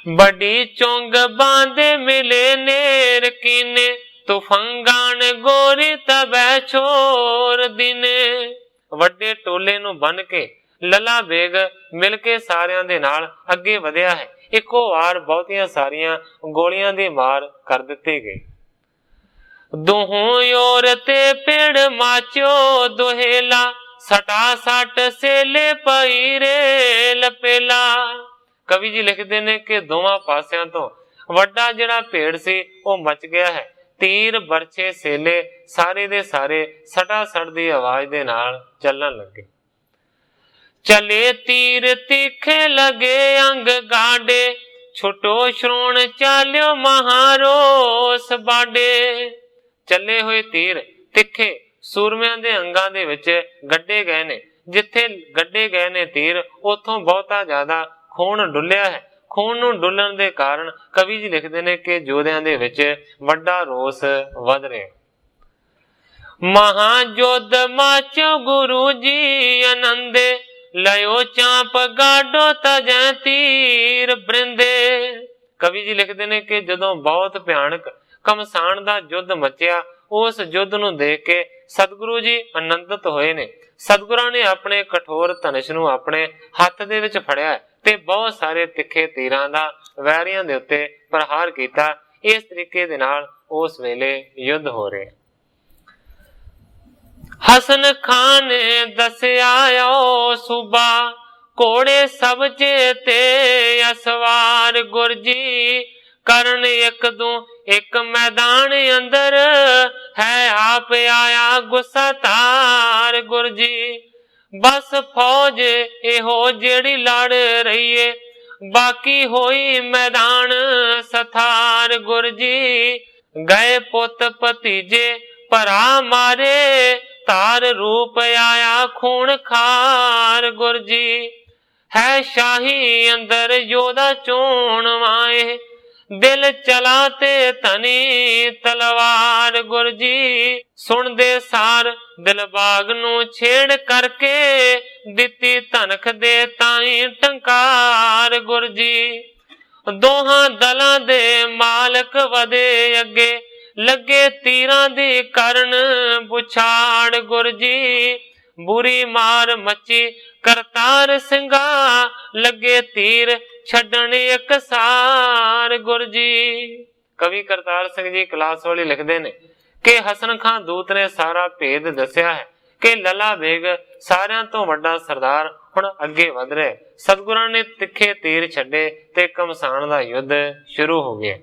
ਵੱਡੀ ਚੁੰਗ ਬਾਂਧੇ ਮਿਲੇ ਨੇਰ ਕੀਨੇ, ਤੁਫੰਗਾਨ ਗੋਰੀ ਤਬੈ ਛੋਰ ਦਿਨੇ। ਵੱਡੇ ਟੋਲੇ ਨੂੰ ਬੰਨ ਕੇ ਲੱਲਾ ਬੇਗ ਮਿਲ ਕੇ ਸਾਰਿਆਂ ਦੇ ਨਾਲ ਅੱਗੇ ਵਧਿਆ ਹੈ। ਇੱਕੋ ਵਾਰ ਬਹੁਤੀਆਂ ਸਾਰੀਆਂ ਗੋਲੀਆਂ ਦੀ ਮਾਰ ਕਰ ਦਿੱਤੀ ਗਈ। ਦੋਹੋਂ ਓਰ ਤੇ ਪੇੜ ਮਾਚੋ ਦੁਹੇਲਾ, ਸਟਾ ਸੱਟ ਸੇਲੇ ਪਈ ਰੇ ਲਪੇਲਾ। ਕਵੀ ਜੀ ਲਿਖਦੇ ਨੇ ਕਿ ਦੋਵਾਂ ਪਾਸਿਆਂ ਤੋਂ ਵੱਡਾ ਜਿਹੜਾ ਭੇੜ ਸੀ ਉਹ ਮਚ ਗਿਆ ਹੈ। ਤੀਰ ਬਰਛੇ ਸੇਲੇ ਸਾਰੇ ਦੇ ਸਾਰੇ ਸਟਾ ਸਟ ਦੀ ਆਵਾਜ਼ ਦੇ ਨਾਲ ਚੱਲਣ ਲੱਗੇ। ਚਲੇ ਤੀਰ ਤਿੱਖੇ ਲਗੇ ਅੰਗ ਗਾਡੇ, ਛੁਟੋ ਸ਼੍ਰੋਣ ਚਾਲਿਓ ਮਹਾਰੋਸ ਬਾਡੇ। ਚੱਲੇ ਹੋਏ ਤੀਰ ਤਿੱਖੇ ਸੂਰਮਿਆਂ ਦੇ ਅੰਗਾਂ ਦੇ ਵਿੱਚ ਗੱਡੇ ਗਏ ਨੇ। ਜਿੱਥੇ ਗੱਡੇ ਗਏ ਨੇ ਤੀਰ, ਉੱਥੋਂ ਬਹੁਤਾ ਜ਼ਿਆਦਾ ਖੂਨ ਡੁੱਲਿਆ ਹੈ। ਖੂਨ ਨੂੰ ਡੁੱਲਣ ਦੇ ਕਾਰਨ ਕਵੀ ਜੀ ਲਿਖਦੇ ਨੇ ਕਿ ਯੋਧਿਆਂ ਦੇ ਵਿੱਚ ਵੱਡਾ ਰੋਸ ਵਧ ਰਿਹਾ। ਮਹਾਯੁੱਧ ਮਾਚੋ ਗੁਰੂ ਜੀ ਆਨੰਦੇ, ਲਿਓ ਚਾਂਪ ਗਾਡੋ ਤਜੈ ਤੀਰ ਬ੍ਰਿੰਦੇ। ਕਵੀ ਜੀ ਲਿਖਦੇ ਨੇ ਕਿ ਜਦੋਂ ਬਹੁਤ ਭਿਆਨਕ ਘਮਸਾਨ ਦਾ ਯੁੱਧ ਮਚਿਆ, ਉਸ ਯੁੱਧ ਨੂੰ ਦੇਖ ਕੇ ਸਤਿਗੁਰੂ ਜੀ ਆਨੰਦਿਤ ਹੋਏ ਨੇ। ਸਤਿਗੁਰਾਂ ਨੇ ਆਪਣੇ ਕਠੋਰ ਧਨੁਸ਼ ਨੂੰ ਆਪਣੇ ਹੱਥ ਦੇ ਵਿੱਚ ਫੜਿਆ ਤੇ ਬਹੁਤ ਸਾਰੇ ਤਿੱਖੇ ਤੀਰਾਂ ਦਾ ਵੈਰੀਆਂ ਦੇ ਉੱਤੇ ਪ੍ਰਹਾਰ ਕੀਤਾ। ਇਸ ਤਰੀਕੇ ਦੇ ਨਾਲ ਉਸ ਵੇਲੇ ਯੁੱਧ ਹੋ ਰਿਹਾ। ਹਸਨ ਖਾਨ ਨੇ ਦੱਸਿਆ ਓ ਸੂਬਾ, ਘੋੜੇ ਸਭ ਚੇਤੇ ਅਸਵਾਰ ਗੁਰਜੀ, ਕਰਨ ਇੱਕ ਦੂ ਇੱਕ ਮੈਦਾਨ ਅੰਦਰ, ਹੈ ਆਪ ਆਇਆ ਗੁੱਸਾ ਤਾਰ ਗੁਰਜੀ। ਬਸ ਫੌਜ ਇਹੋ ਜਿਹੜੀ ਲੜ ਰਹੀਏ, ਬਾਕੀ ਹੋਈ ਮੈਦਾਨ ਸਥਾਰ ਗੁਰਜੀ। ਗਏ ਪੁੱਤ ਭਤੀਜੇ ਭਰਾ ਮਾਰੇ, ਧਾਰ ਰੂਪ ਆਇਆ ਖੂਨ ਖਾਰ ਗੁਰਜੀ। ਹੈ ਸ਼ਾਹੀ ਅੰਦਰ ਯੋਧਾ ਚੋਣ ਵਾਏ, ਦਿਲ ਚਲਾ ਤੇ ਧਨੀ ਤਲਵਾਰ ਗੁਰਜੀ। ਸੁਣਦੇ ਸਾਰ ਦਿਲਬਾਗ ਨੂੰ ਛੇੜ ਕਰਕੇ, ਦਿੱਤੀ ਧਨਖ ਦੇ ਤਾਈ ਟੰਕਾਰ ਗੁਰਜੀ। ਦੋਹਾਂ ਦਲਾਂ ਦੇ ਮਾਲਕ ਵਧੇ ਅੱਗੇ, ਲੱਗੇ ਤੀਰਾਂ ਦੀ ਕਰਨ ਬੁਛਾੜ ਗੁਰਜੀ। ਬੁਰੀ ਮਾਰ ਮੱਚੀ ਕਰਤਾਰ ਸਿੰਘਾ, ਲੱਗੇ ਤੀਰ ਛੱਡਣ ਇਕਸਾਰ ਗੁਰਜੀ। ਕਵੀ ਕਰਤਾਰ ਸਿੰਘ ਜੀ ਕਲਾਸ ਵਾਲੇ ਲਿਖਦੇ ਨੇ ਕਿ ਹਸਨ ਖਾਂ ਦੂਤ ਨੇ ਸਾਰਾ ਭੇਦ ਦੱਸਿਆ ਹੈ ਕਿ ਲੱਲਾ ਬੇਗ ਸਾਰਿਆਂ ਤੋਂ ਵੱਡਾ ਸਰਦਾਰ ਹੁਣ ਅੱਗੇ ਵਧ ਰਿਹਾ। ਸਤਿਗੁਰਾਂ ਨੇ ਤਿੱਖੇ ਤੀਰ ਛੱਡੇ ਤੇ ਘਮਸਾਨ ਦਾ ਯੁੱਧ ਸ਼ੁਰੂ ਹੋ ਗਿਆ।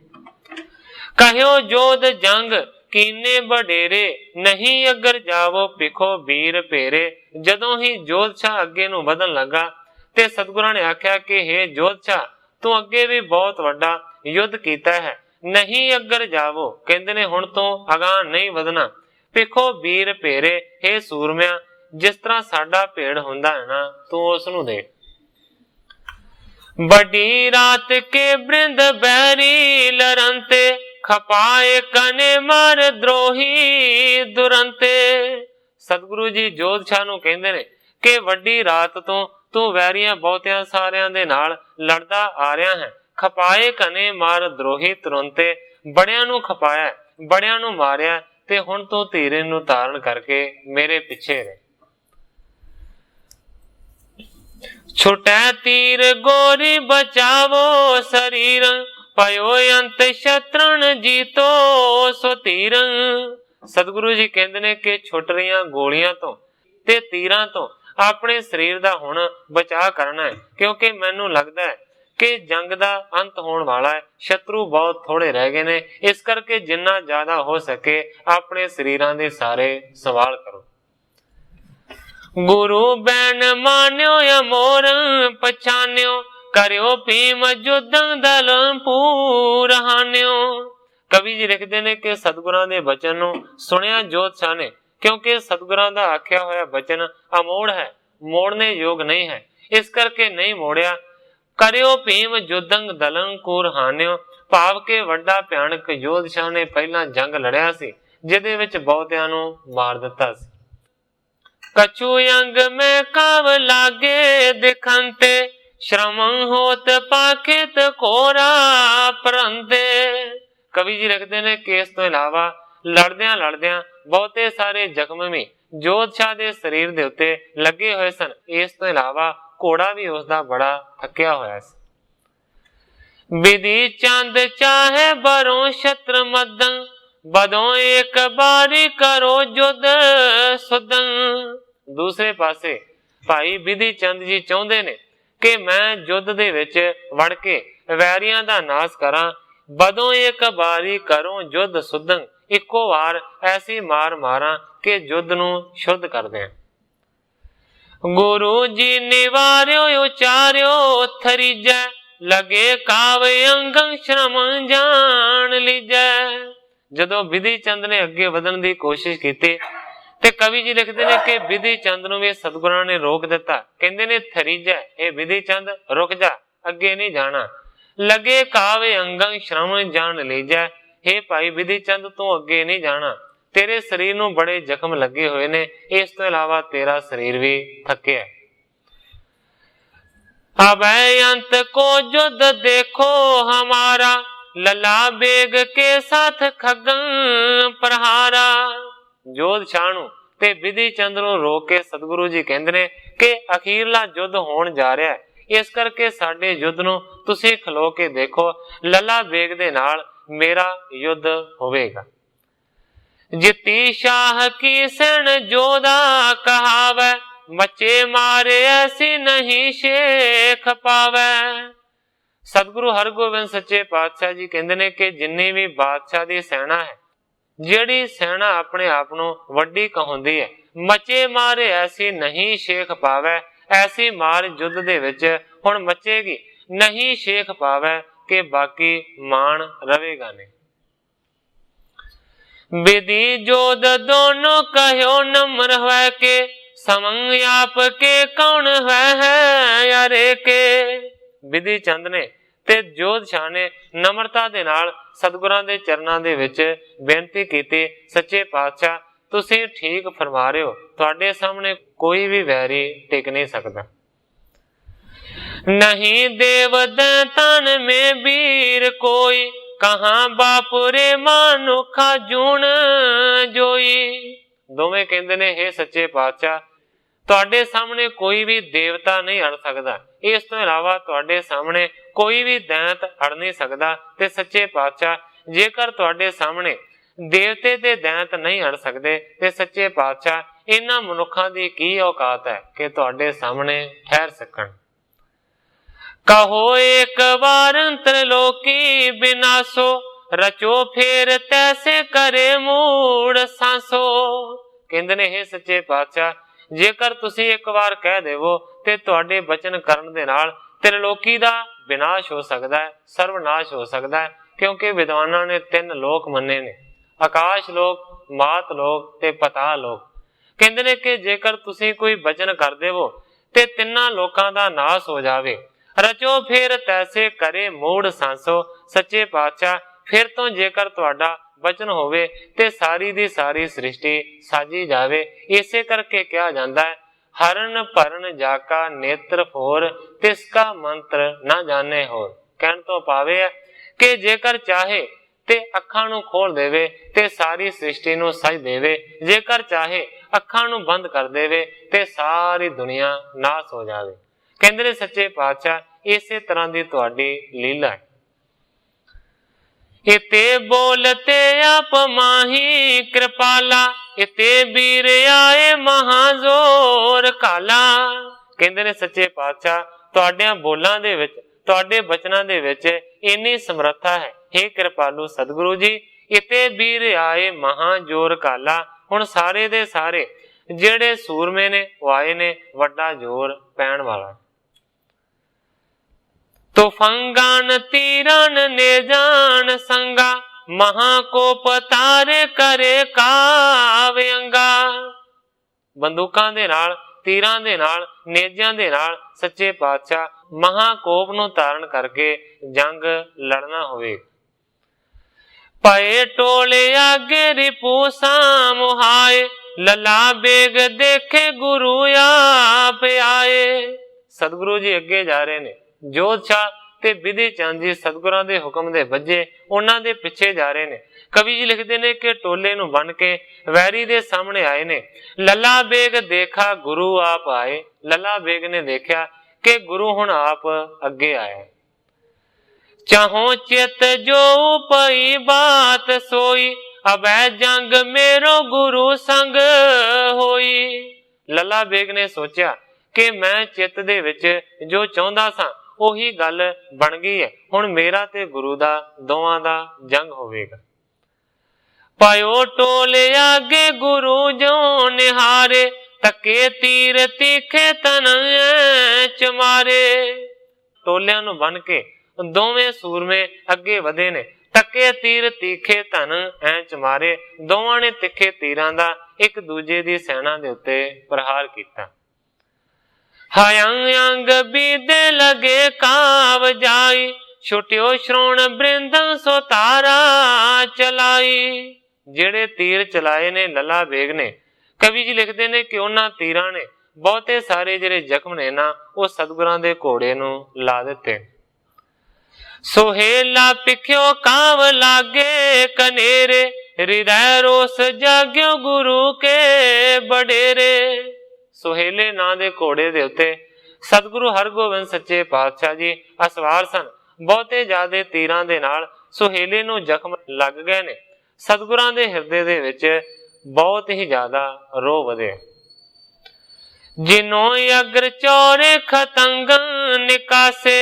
ਕਹਿਓ ਜੋਧ ਜੰਗ ਕੀਨੇ ਵਡੇਰੇ, ਨਹੀਂ ਅਗਰ ਜਾਵੋ ਪਿਖੋ ਵੀਰ ਭੇਰੇ। ਜਦੋਂ ਹੀ ਜੋਧ ਸ਼ਾਹ ਅੱਗੇ ਨੂੰ ਵਧਣ ਲੱਗਾ ਤੇ ਸਤਿਗੁਰਾਂ ਨੇ ਆਖਿਆ ਕਿ हे ਜੋਧਸ਼ਾਹ, ਤੂੰ ਅੱਗੇ ਵੀ ਬਹੁਤ ਵੱਡਾ ਯੁੱਧ ਕੀਤਾ ਹੈ, ਨਹੀਂ ਅੱਗਰ ਜਾਵੋ। ਕਹਿੰਦੇ ਨੇ ਹੁਣ ਤੋਂ ਅਗਾਂਹ ਨਹੀਂ ਵਧਣਾ। ਵੇਖੋ ਵੀਰ ਭੇਰੇ, हे ਸੂਰਮਿਆਂ, ਜਿਸ ਤਰ੍ਹਾਂ ਸਾਡਾ ਭੇੜ ਹੁੰਦਾ ਹੈ ਨਾ, ਤੂੰ ਉਸ ਨੂੰ ਦੇਖ। बड़ी रात के बृंद बैरी लरंते, खपाए कने मार द्रोही दुरंते। सतगुरु जी जोधशाह ਨੂੰ ਕਹਿੰਦੇ ਨੇ ਕਿ ਵੱਡੀ ਰਾਤ ਤੋਂ ਤੂੰ ਵੈਰੀਆਂ ਬਹੁਤਿਆਂ ਸਾਰਿਆਂ ਦੇ ਨਾਲ ਲੜਦਾ ਆ ਰਿਹਾ ਹੈ। ਖਪਾਏ ਕਨੇ ਮਾਰ द्रोही ਤੁਰੰਤੇ, ਬੜਿਆਂ ਨੂੰ ਖਪਾਇਆ, ਬੜਿਆਂ ਨੂੰ ਮਾਰਿਆ, ਤੇ ਹੁਣ ਤੂੰ ਧੀਰੇ ਨੂੰ ਧਾਰਨ ਕਰਕੇ ਮੇਰੇ ਪਿੱਛੇ ਰਹਿ। छुटै तीर गोरी बचावो शरीर, पयो अंत शत्रुन जीतो सो तीर। सतगुरु जी कहते ने कि छुट रही गोलियां तो ते तीरां तो अपने शरीर दा हुण बचाव करना है, क्योंकि मैनू लगता है कि जंग दा अंत होने वाला है, शत्रु बहुत थोड़े रह गए ने। इस करके जिन्ना ज्यादा हो सके अपने शरीरां दे सारे सवाल करो। गुरु बैन मान्यो अमोर पछान्यो, करियो भीम जुद्धं दल पूरहान्यो। कवि जी लिखते ने कि सतगुरां दे बचन नूं सुनिया जोधशाह ने, क्योंकि सतगुरां दा आख्या होया बचन अमोड़ है, मोड़ने योग नहीं है, इस करके नहीं मोड़िया। करियो भीम जुद्धं दलं पूरहान्यो, भाव के वड्डा भयानक जोधशाह ने पहला जंग लड़िया सी, जिहदे विच बहुतियां नूं मार दित्ता सी। कछु अंग में काव लागे दिखंते, श्रम होत पाखित कोरा परंते। कवि जी लिखते ने कि इस तो इलावा लड़दियां लड़दियां बहुते सारे जख्म भी जोधशाह दे शरीर दे उत्ते लगे हुए सन। इस तो इलावा घोड़ा भी उसका बड़ा थकिया होया सी। विधि चंद चाहे बरों शत्र मदं, बदों एक बारी करो जुद सुदं। दूसरे पासे भाई विधि चंद जी चाहते ने कि मैं युद्ध दे विच वड़ के वैरियां दा नाश करा। बदों एक बारी करो युद्ध सुदं, इको वार ऐसी मार मारा कि युद्ध नूं शुद्ध कर दें। गुरु जी निवार्यो उचार्यो थरीजै, लगे काव अंगं श्रम जान लीजै। जदों विधि चंद ने अगे वधन की कोशिश की ते कवि जी लिखते हैं कि विधि चंद नूं भी सतगुरां ने रोक दिता। कहंदे ने थरीजै, ए विधि चंद रुक जा, अगे नहीं जाना। लगे कावे अंगं श्रम जान लीजै, हे भाई विधि चंद तू अगे नहीं जाना, तेरे शरीर नूं बड़े जख्म लगे हुए ने, इस तो इलावा तेरा शरीर भी थकिया। अब अंत को युद्ध देखो हमारा, लला बेग के साथ खगन प्रहारा। जोधशाह नूं ते विधि चंद नूं रोक के सतगुरु जी कहंदे ने कि अखीरला युद्ध होण जा रहा है, इस करके साडे युद्ध नूं तुसीं खलो के देखो, लला बेग दे नाल मेरा युद्ध होवेगा। जिती शाह की सैन जोधा कहावै, मचे मारे ऐसी नहीं शेख पावै। सतगुरु हरगोबिंद सच्चे पातशाह जी कहंदे ने कि जिन्नी भी बादशाह दी सेना है, ਜਿਹੜੀ ਸੈਨਾ ਆਪਣੇ ਆਪ ਨੂੰ ਵੱਡੀ ਕਹਾਉਂਦੀ ਹੈ, ਮਚੇ ਮਾਰੇ ਐਸੀ ਨਹੀਂ ਸ਼ੇਖ ਪਾਵੈ। ਐਸੀ ਮਾਰ ਯੁੱਧ ਦੇ ਵਿੱਚ ਹੁਣ ਮਚੇਗੀ, ਨਹੀਂ ਸ਼ੇਖ ਪਾਵੈ ਕਿ ਬਾਕੀ ਮਾਣ ਰਵੇਗਾ ਨਹੀਂ। विधि जोध दोनों कहो नम्र है के, समंग आप के कौन है यारे के। विधि चंद ने ते जोधशाह ने नम्रता दे नाल सतगुरां दे चरनां दे विच बेनती कीती, सच्चे पातशाह तुसीं ठीक फरमा रहे हो, तुहाडे सामने कोई भी वैरी टिक नहीं सकता। नहीं देव दैतान में वीर कोई, कहाँ बापुरे मानुखा जून जोई। दोवें कहंदे ने हे सच्चे पातशाह तुहाडे सामने कोई भी देवता नहीं अड़ सकदा, इस तो इलावा तुहाडे सामने कोई भी दैत अड़ नहीं सकदा। ते सच्चे पातशाह जेकर तुहाडे सामने देवते ते दैत नहीं अड़ सकदे ते सच्चे पातशाह इन्हां मनुखां दी की औकात है कि तुहाडे सामने ठहर सकण। कहो एक बार त्रिलोकी विनाशो, रचो फेर तैसे करे मूड़ सांसो। कहंदे ने हे सच्चे पातशाह जेकर तुसी एक बार कह देवो ਤੇ ਤੁਹਾਡੇ ਬਚਨ ਕਰਨ ਦੇ ਨਾਲ त्रिलोकी ਦਾ विनाश हो सकता है, सर्वनाश हो सकता है। क्योंकि विद्वानां ने 3 लोक मन्ने ने, आकाश लोक, मात लोक ते पताल लोक। कहते ने कि जेकर तुसी कोई बचन कर देवो ते 3 लोकां दा नाश हो जावे। रचो फिर तैसे करे मूड़ सांसो, सच्चे पातशाह फिर तो जेकर तुहाडा बचन होवे ते सारी दी सारी सृष्टि साजी जावे। इसे करके कहा जाता है, हरण भरण जाका नेत्र फोर, तिसका मंत्र ना जाने होर। कहण तो पावे है कि जेकर चाहे ते अखां नूं खोल देवे ते सारी सृष्टि नूं सज देवे, जेकर चाहे अखां नूं बंद कर देवे ते सारी दुनिया नाश हो जावे। कहंदे ने सच्चे पातशाह इसे तरह दी तुहाडी लीला है। इते बोलते आप माही कृपाला, इते बीर आए महाजोर काला। कहंदे ने सच्चे पातशाह तुहाडियां बोलां दे विच, तुहाडे बचनां दे विच इन्नी समर्था है। हे कृपालू सतगुरु जी, इते बीर आए महाजोर काला। हुण सारे दे सारे ਜਿਹੜੇ ਸੂਰਮੇ ਨੇ ਉਹ ਆਏ ਨੇ, ਵੱਡਾ ਜ਼ੋਰ ਪੈਣ ਵਾਲਾ। तुफंगान तीरन ने जान संगा, महाकोप तारे करे काव्यंगा। बंदूकां दे नाल, तीरां दे नाल, नेजां दे नाल सच्चे पातशाह महाकोप नूं धारण करके जंग लड़ना होवे। पए टोले आगे रिपू सामुहाए, लला बेग देखे गुरु आप आए। सतगुरु जी अगे जा रहे ने, जोध शाह ते विधि चंद जी सतगुरां दे हुक्म दे वजे उन्हां दे पिछे जा रहे ने। कवि जी लिखते ने कि टोले नूं बन के वैरी दे सामने आए ने। लला बेग देखा गुरु आप आए। लला बेग ने देखा कि गुरु हुण आप अगे आए। चाहो चित जो पई बात सोई, अबै जंग मेरो गुरु संग होई। लला बेग ने सोचा कि मैं चित दे विच जो चाहुंदा सां ਉਹੀ ਗੱਲ बन गई है। हुण मेरा ते गुरु दा दोवां दा जंग होवेगा। पायो टोले आगे गुरु जो निहारे, तके तीर तीखे तन चमारे। टोलियां नूं बन के दोवें सूरमे अगे वधे ने, तके तीर तीखे तन चमारे। दोवां ने तिखे तीरां दा एक दूजे दी सेना दे उत्ते प्रहार कीता। हयंग बीदे लगे काव जाई, छुट्यो श्रोण बृंद सो तारा चलाई। जेड़े तीर चलाए ने लला बेग ने, कवि जी लिखते ने कि उन्हां तीरां ने बहुते सारे जेड़े जख्म ने ना वो सतगुरां दे घोड़े नूं ला दिते। सोहेला पिख्यो काव लागे कनेरे, हृदय रोस जाग्यो गुरु के बडेरे। सोहेले नां दे घोड़े दे उत्ते सतगुरु हरगोबिंद सच्चे पातशाह जी असवार सन। बहुते ज्यादे तीरां दे नाल सोहेले नूं जख्म लग गए ने। सतगुरां दे हिरदे दे विच बहुत ही ज्यादा रोह वधे। जिनो अग्र चौरे खतंग निकासे,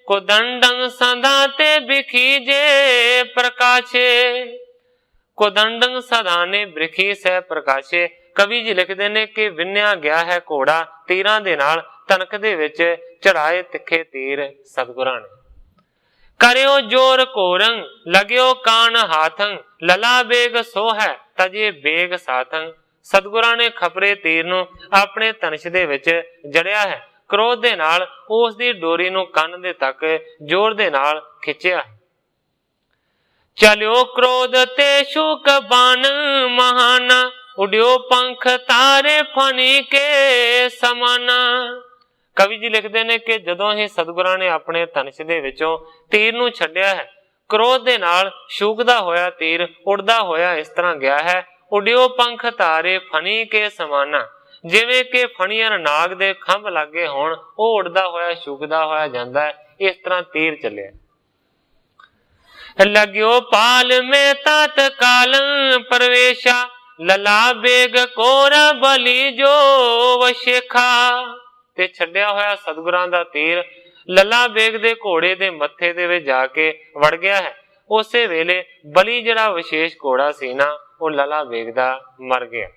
कुदंडंग सदाते बिखीजे प्रकाशे। कुदंडंग सदाने ब्रिखी सह प्रकाशे। कवि जी लिखते ने कि विन्या गया है घोड़ा तीरां दे नाल, तनक दे विच चढ़ाए तिखे तीर सतगुरां ने। करियो जोर कोरंग, लग्यो कान हाथंग, लला बेग सो है तजे बेग साथंग। सतगुरां ने खपरे तीर नूं अपने धनुष दे विच जड़िया है। क्रोध दे नाल उस दी डोरी नूं कंन दे तक जोर दे नाल खिंचिया है। चलियो क्रोध ते शुक बाण महाना, उड्यो पंख तारे फनी के समाना। कवि जी लिखते ने कि जदों ही सतगुरां ने अपने धनुष दे विचों तीर नूं छड्डिया है, क्रोध दे नाल शूकदा होया तीर उड़दा होया इस तरह गया है। उड्यो पंख तारे फनी के समाना, जिवें कि फणीअर नाग दे खंभ लागे होण, ओह उड़दा होया शूकदा होया जांदा है। इस तरह तीर चलिया। लग्यो पाल में तात काल प्रवेशा, लला बेग कोरा बली जो वशेखा। ते छड्डिया होया सतगुरां दा तीर लला बेग दे घोड़े दे मत्थे दे विच जाके वड़ गया है। उसे वेले बली जिहड़ा विशेष घोड़ा सी ना वो लला बेग दा मर गया।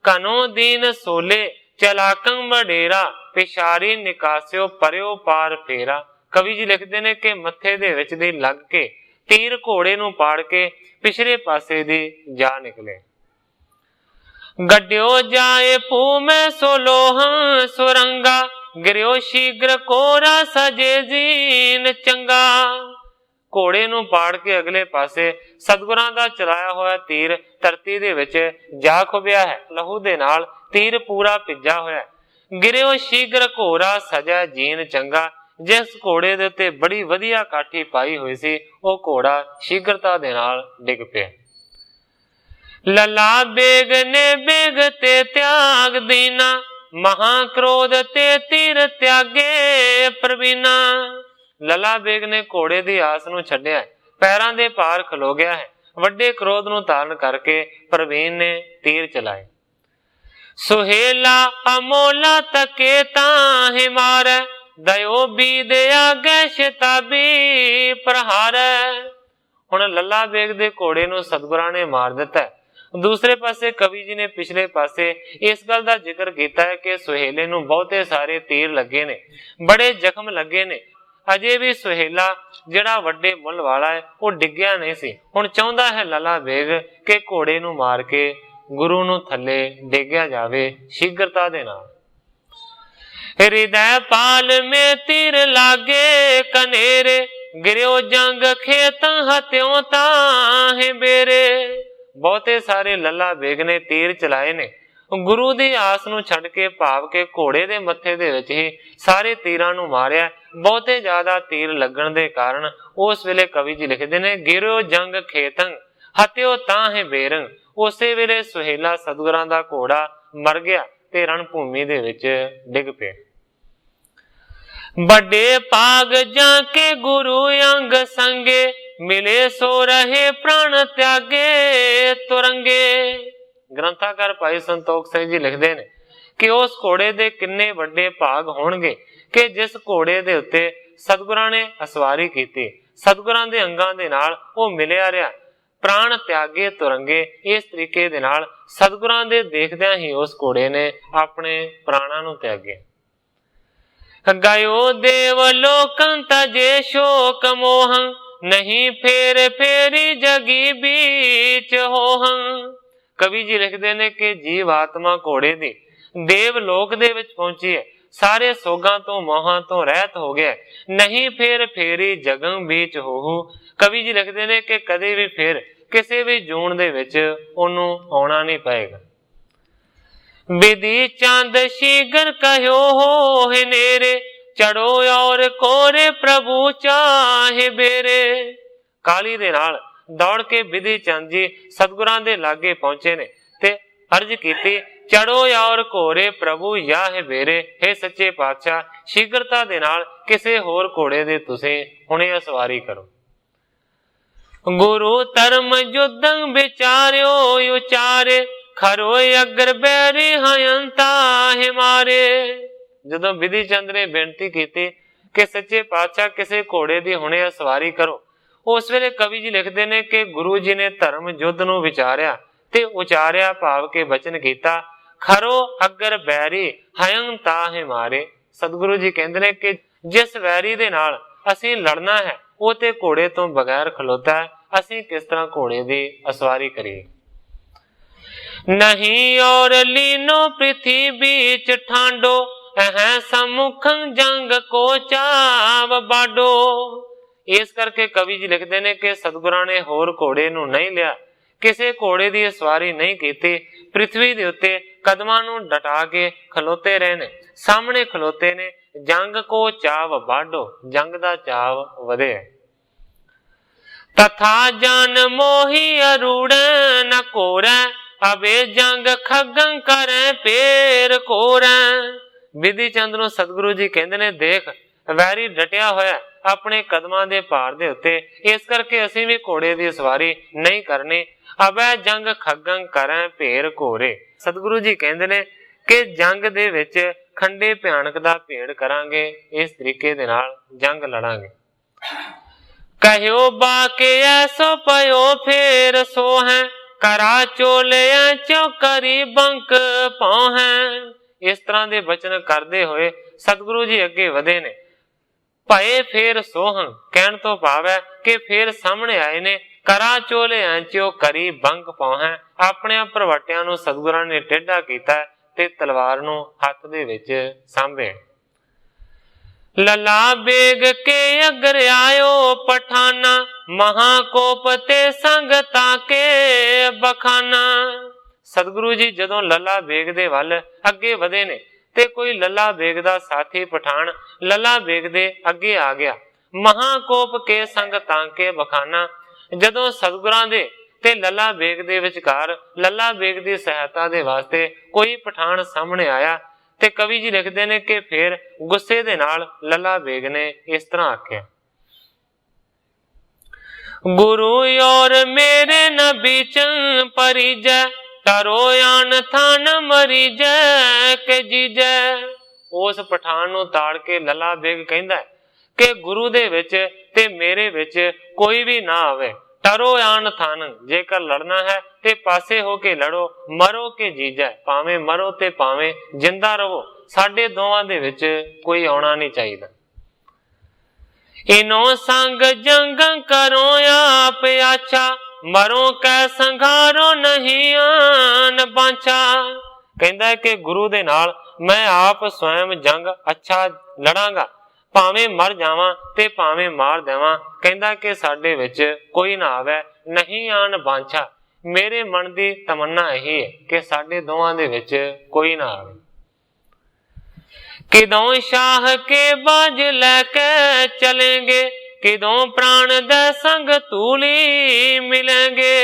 कनो दीन सोले चलाकं बडेरा, ਪਿਸ਼ਾਰੀ ਨਿਕਾਸਿਓ ਪਰਿਓ ਪਾਰ ਫੇਰਾ। ਕਵੀ ਜੀ ਲਿਖਦੇ ਨੇ ਕਿ ਮੱਥੇ ਦੇ ਵਿੱਚ ਦੀ ਲੱਗ ਕੇ ਤੀਰ ਘੋੜੇ ਨੂੰ ਪਾੜ ਕੇ ਪਿਛਲੇ ਪਾਸੇ ਦੀ ਜਾ ਨਿਕਲੇ। ਗੱਡਿਓ ਜਾਏ ਭੂ ਮੈਂ ਸੋ ਲੋਹਾਂ ਸੁਰੰਗਾ, ਗਿਰਿਓ ਸ਼ੀਘਰ ਕੋਰਾ ਸਜੇ ਜੀਨ ਚੰਗਾ। ਘੋੜੇ ਨੂੰ ਪਾੜ ਕੇ ਅਗਲੇ ਪਾਸੇ ਸਤਿਗੁਰਾਂ ਦਾ ਚਲਾਇਆ ਹੋਇਆ ਤੀਰ ਧਰਤੀ ਦੇ ਵਿੱਚ ਜਾ ਖੁੱਭਿਆ ਹੈ। ਲਹੂ ਦੇ ਨਾਲ ਤੀਰ ਪੂਰਾ ਭਿੱਜਾ ਹੋਇਆ ਹੈ। ਗਿਰਿਓ ਸ਼ੀਘਰ ਘੋਰਾ ਸਜਾ ਜੀਨ ਚੰਗਾ। ਜਿਸ ਘੋੜੇ ਦੇ ਉੱਤੇ ਬੜੀ ਵਧੀਆ ਕਾਠੀ ਪਾਈ ਹੋਈ ਸੀ, ਉਹ ਘੋੜਾ ਸ਼ੀਘਰਤਾ ਦੇ ਨਾਲ ਡਿੱਗ ਪਿਆ। ਲਲਾ ਬੇਗ ਨੇ ਬੇਗ ਤੇ ਤਿਆਗ ਦੀਨਾ, ਮਹਾ ਕ੍ਰੋਧ ਤੇ ਤੀਰ ਤਿਆਗੇ ਪ੍ਰਵੀਨਾ। ਲਲਾ ਬੇਗ ਨੇ ਘੋੜੇ ਦੀ ਆਸ ਨੂੰ ਛੱਡਿਆ, ਪੈਰਾਂ ਦੇ ਭਾਰ ਖਲੋ ਗਿਆ ਹੈ। ਵੱਡੇ ਕ੍ਰੋਧ ਨੂੰ ਧਾਰਨ ਕਰਕੇ ਪ੍ਰਵੀਨ ਨੇ ਤੀਰ ਚਲਾਏ। ਸੁਹੇਲਾ ਅਮੋਲਾ ਤਕੇ ਤਾਹੇ ਮਾਰੈ, ਦਇਓ ਬੀਦ ਆਗੇ ਸ਼ਤਾਬੀ ਪ੍ਰਹਾਰੈ। ਹੁਣ ਲੱਲਾ ਬੇਗ ਦੇ ਘੋੜੇ ਨੂੰ ਸਤਿਗੁਰਾਂ ਨੇ ਮਾਰ ਦਿੱਤਾ। ਦੂਸਰੇ ਪਾਸੇ ਕਵੀ ਜੀ ਨੇ ਪਿਛਲੇ ਪਾਸੇ ਇਸ ਗੱਲ ਦਾ ਜ਼ਿਕਰ ਕੀਤਾ ਹੈ ਕਿ ਸੁਹੇਲੇ ਨੂੰ ਬਹੁਤੇ ਸਾਰੇ ਤੀਰ ਲੱਗੇ ਨੇ, ਬੜੇ ਜ਼ਖਮ ਲੱਗੇ ਨੇ। ਅਜੇ ਵੀ ਸੁਹੇਲਾ ਜਿਹੜਾ ਵੱਡੇ ਮੁੱਲ ਵਾਲਾ ਹੈ, ਉਹ ਡਿੱਗਿਆ ਨਹੀਂ ਸੀ। ਹੁਣ ਚਾਹੁੰਦਾ ਹੈ ਲੱਲਾ ਬੇਗ ਕਿ ਘੋੜੇ ਨੂੰ ਮਾਰ ਕੇ ਗੁਰੂ ਨੂੰ ਥੱਲੇ ਡੇਗਿਆ ਜਾਵੇ ਸ਼ੀਘਰਤਾ ਦੇ ਨਾਲ। ਹਿਰਦੈ ਪਾਲ ਮੇ ਤੀਰ ਲਾਗੇ ਕਨੇਰੇ, ਗਿਰਿਓ ਜੰਗ ਖੇਤ ਹਤਿਓ ਤਾਹੇ ਬੇਰੇ। ਬਹੁਤੇ ਸਾਰੇ ਲੱਲਾ ਬੇਗ ਨੇ ਤੀਰ ਚਲਾਏ ਨੇ। ਗੁਰੂ ਦੀ ਆਸ ਨੂੰ ਛੱਡ ਕੇ ਭਾਵ ਕੇ ਘੋੜੇ ਦੇ ਮੱਥੇ ਦੇ ਵਿੱਚ ਹੀ ਸਾਰੇ ਤੀਰਾਂ ਨੂੰ ਮਾਰਿਆ। ਬਹੁਤੇ ਜ਼ਿਆਦਾ ਤੀਰ ਲੱਗਣ ਦੇ ਕਾਰਨ ਉਸ ਵੇਲੇ ਕਵੀ ਜੀ ਲਿਖਦੇ ਨੇ, ਗਿਰਿਓ ਜੰਗ ਖੇਤੰ ਹਤਿਓ ਤਾਹੇ ਬੇਰੰ। ਉਸੇ ਵੇਲੇ ਸੁਹੇਲਾ ਸਤਿਗੁਰਾਂ ਦਾ ਘੋੜਾ ਮਰ ਗਿਆ ਤੇ ਰਣ ਭੂਮੀ ਦੇ ਵਿੱਚ ਡਿੱਗ ਪਿਆ। ਵੱਡੇ ਭਾਗ ਜਾਂ ਕੇ ਗੁਰੂ ਅੰਗ ਸੰਗੇ, ਮਿਲੇ ਸੋ ਰਹੇ ਪ੍ਰਾਣ ਤਿਆਗੇ ਤੁਰੰਗੇ। ਗ੍ਰੰਥਾਕਾਰ ਭਾਈ ਸੰਤੋਖ ਸਿੰਘ ਜੀ ਲਿਖਦੇ ਨੇ ਕਿ ਉਸ ਘੋੜੇ ਦੇ ਕਿੰਨੇ ਵੱਡੇ ਭਾਗ ਹੋਣਗੇ ਕਿ ਜਿਸ ਘੋੜੇ ਦੇ ਉੱਤੇ ਸਤਿਗੁਰਾਂ ਨੇ ਅਸਵਾਰੀ ਕੀਤੀ, ਸਤਿਗੁਰਾਂ ਦੇ ਅੰਗਾਂ ਦੇ ਨਾਲ ਉਹ ਮਿਲਿਆ ਰਿਹਾ। ਪ੍ਰਾਣ ਤਿਆਗੇ ਤੁਰੰਗੇ, ਇਸ ਤਰੀਕੇ ਦੇ ਨਾਲ ਸਤਿਗੁਰਾਂ ਦੇ ਦੇਖਦਿਆਂ ਹੀ ਉਸ ਘੋੜੇ ਨੇ ਆਪਣੇ ਪ੍ਰਾਣਾਂ ਨੂੰ ਤਿਆਗੇ। ਗਾਇਓ ਦੇਵ ਲੋਕੰ ਤਜੇ ਸ਼ੋਕ ਮੋਹੰ, ਨਹੀਂ ਫੇਰ ਫੇਰੀ ਜਗੀ ਬੀਚ ਹੋਹੰ। ਕਵੀ ਜੀ ਲਿਖਦੇ ਨੇ ਕਿ ਜੀਵ ਆਤਮਾ ਘੋੜੇ ਦੀ ਦੇਵ ਲੋਕ ਦੇ ਵਿੱਚ ਪਹੁੰਚੀ ਹੈ, ਸਾਰੇ ਸੋਗਾਂ ਤੋਂ ਮੋਹਾਂ ਤੋਂ ਰਹਿਤ ਹੋ ਗਿਆ। ਨਹੀਂ ਫੇਰ ਫੇਰੀ ਜਗੰ ਬੀਚ ਹੋਹੂ। ਕਵੀ ਜੀ ਲਿਖਦੇ ਨੇ ਕਿ ਕਦੇ ਵੀ ਫੇਰ ਕਿਸੇ ਵੀ ਜੂਨ ਦੇ ਵਿੱਚ ਉਹਨੂੰ ਆਉਣਾ ਨਹੀਂ ਪਏਗਾ। ਵਿਧੀ ਚੰਦ ਸ਼ੀਘਰ ਕਹਿਓ ਹੋ ਹਨੇਰੇ, ਚੜੋ ਔਰ ਕੋਰੇ ਪ੍ਰਭੂ ਚਾਹੇ ਬੇਰੇ। ਕਾਲੀ ਦੇ ਨਾਲ ਦੌੜ ਕੇ ਵਿਧੀ ਚੰਦ ਜੀ ਸਤਿਗੁਰਾਂ ਦੇ ਲਾਗੇ ਪਹੁੰਚੇ ਨੇ ਤੇ ਅਰਜ਼ ਕੀਤੀ, ਚੜੋ ਔਰ ਕੋਰੇ ਪ੍ਰਭੂ ਯਾਹੇ ਬੇਰੇ। हे ਸੱਚੇ ਪਾਤਸ਼ਾਹ, ਸ਼ੀਘਰਤਾ ਦੇ ਨਾਲ ਕਿਸੇ ਹੋਰ ਘੋੜੇ ਦੇ ਤੁਸੀਂ ਹੁਣੇ ਅਸਵਾਰੀ ਕਰੋ। ਗੁਰੂ ਧਰਮ ਯੁੱਧੰ ਵਿਚਾਰਿਓ ਉਚਾਰੇ, ਖਰੋ ਅਗਰ ਬੈਰੀ ਹਯੰਤਾ ਹਿਮਾਰੇ। ਜਦੋਂ ਵਿਧੀ ਚੰਦ ਨੇ ਬੇਨਤੀ ਕੀਤੀ ਕਿ ਸੱਚੇ ਪਾਤਸ਼ਾਹ ਕਿਸੇ ਘੋੜੇ ਦੀ ਹੁਣੇ ਅਸਵਾਰੀ ਕਰੋ, ਉਸ ਵੇਲੇ ਕਵੀ ਜੀ ਲਿਖਦੇ ਨੇ ਕਿ ਗੁਰੂ ਜੀ ਨੇ ਧਰਮ ਯੁੱਧ ਨੂੰ ਵਿਚਾਰਿਆ ਤੇ ਉਚਾਰਿਆ ਭਾਵ ਕੇ ਬਚਨ ਕੀਤਾ, ਖਰੋ ਅਗਰ ਬੈਰੀ ਹਯੰਤਾ ਹਿਮਾਰੇ। ਸਤਿਗੁਰੂ ਜੀ ਕਹਿੰਦੇ ਨੇ ਕਿ ਜਿਸ ਵੈਰੀ ਦੇ ਨਾਲ ਅਸੀਂ ਲੜਨਾ ਹੈ ਉਹ ਤੇ ਘੋੜੇ ਤੋਂ ਬਗੈਰ ਖਲੋਤਾ ਹੈ, ਅਸੀਂ ਕਿਸ ਤਰ੍ਹਾਂ ਘੋੜੇ ਦੀ ਅਸਵਾਰੀ ਕਰੀਏ। ਨਹੀਂ ਔਰ ਲੀਨੋ ਪ੍ਰਿਥੀ बीच ਠਾਂਡੋ, ਹੈ ਸਮੁਖੰ ਜੰਗ ਕੋ ਚਾਵ ਬਾਡੋ। ਇਸ ਕਰਕੇ ਕਵੀ ਜੀ ਲਿਖਦੇ ਨੇ ਕਿ ਸਤਿਗੁਰਾਂ ਨੇ ਹੋਰ ਘੋੜੇ ਨੂੰ ਨਹੀਂ ਲਿਆ, ਕਿਸੇ ਘੋੜੇ ਦੀ ਸਵਾਰੀ ਨਹੀਂ ਕੀਤੀ। ਪ੍ਰਿਥਵੀ ਦੇ ਉੱਤੇ ਕਦਮਾਂ ਨੂੰ ਡਟਾ ਕੇ ਖਲੋਤੇ ਰਹੇ ਨੇ, ਸਾਹਮਣੇ ਖਲੋਤੇ ਨੇ। ਜੰਗ ਕੋ ਚਾਵ ਬਾਡੋ, ਜੰਗ ਦਾ ਚਾਵ ਵਧੇ। ਤਥਾ ਜਨ ਮੋਹੀ ਅਰੂੜ ਨ ਕੋਰੈ, ਅਬੇ ਜੰਗ ਖਗੰ ਕਰੈ ਪੇਰ ਕੋਰੈ। ਵਿਧੀ ਚੰਦ ਨੂੰ ਸਤਿਗੁਰੂ ਜੀ ਕਹਿੰਦੇ ਨੇ, ਦੇਖ ਵੈਰੀ ਡਟਿਆ ਹੋਇਆ ਆਪਣੇ ਕਦਮਾਂ ਦੇ ਭਾਰ ਦੇ ਉੱਤੇ, ਇਸ ਕਰਕੇ ਅਸੀਂ ਵੀ ਘੋੜੇ ਦੀ ਸਵਾਰੀ ਨਹੀਂ ਕਰਨੀ। ਅਬੈ ਜੰਗ ਖਗੰ ਕਰੈ ਭੇਰ ਘੋਰੇ। ਸਤਿਗੁਰੂ ਜੀ ਕਹਿੰਦੇ ਨੇ ਕਿ ਜੰਗ ਦੇ ਵਿੱਚ ਖੰਡੇ ਭਿਆਨਕ ਦਾ ਭੇੜ ਕਰਾਂਗੇ, ਇਸ ਤਰੀਕੇ ਦੇ ਨਾਲ ਜੰਗ ਲੜਾਂਗੇ। ਕਹਿਓ ਬਾਕੇ ਐਸੋ ਪਇਓ ਫੇਰ ਸੋ ਹੈ, ਕਰਾ ਚੋਲਿਆ ਚੌਕਰੀ ਬੰਕ ਪਹੁ ਹੈ। इस तरह के बचन करते हुए सतगुरु जी अगे वधे ने। भये फेर सोहं कहण तो भाव है कि फेर सामने आए ने, करा चोले अंचो करी बंक पौहें। अपने प्रवटियां नूं सतगुरां ने टेढ़ा कीता ते तलवार नूं हत्थ दे विच सांभे। लला बेग के अगर आयो पठाना, महाकोप ते संगता के बखाना। सतगुरु जी जदों लला बेग दे वल अगे वधे ने ते कोई लला बेग दा साथी पठान लला बेग दे अगे आ गया। महाकोप के संगता के बखाना, जदों सतगुरां दे ते लला बेग दे विचकार लला बेग दी सहायता दे वास्ते कोई पठान सामने आया ते कवि जी लिखते ने कि फिर गुस्से दे नाल लला बेग ने इस तरह आख्या, गुरु और मेरे न बीचं परिजय, टरो आन थान मरीजय के जीजय। उस पठान नूं ताड़ के लला बेग कहंदा कि गुरु दे विच ते मेरे विच कोई भी ना आवे। टरो आन थान, जेकर लड़ना है ते पासे हो के लड़ो, मरो के जीजै, भावें मरो ते भावें जिंदा रहो, साडे दोवां दे विच कोई आउणा नहीं चाहिदा। इनो संग जंग करो आप आछा, मरो कै संघारो नहीं आन बांछा। कहंदा है कि गुरु दे नाल मैं आप स्वयं जंग अच्छा लड़ांगा, भावें मर जावां ते भावें मार देवां। कहंदा कि साडे विच कोई ना आवे, नहीं आन बांछा। मेरे मन दी तमन्ना यही है कि साडे दोवां दे विच कोई ना आवे। किदों शाह के बाज लैके चलेंगे, किदों प्राण दे संग तूली मिलेंगे।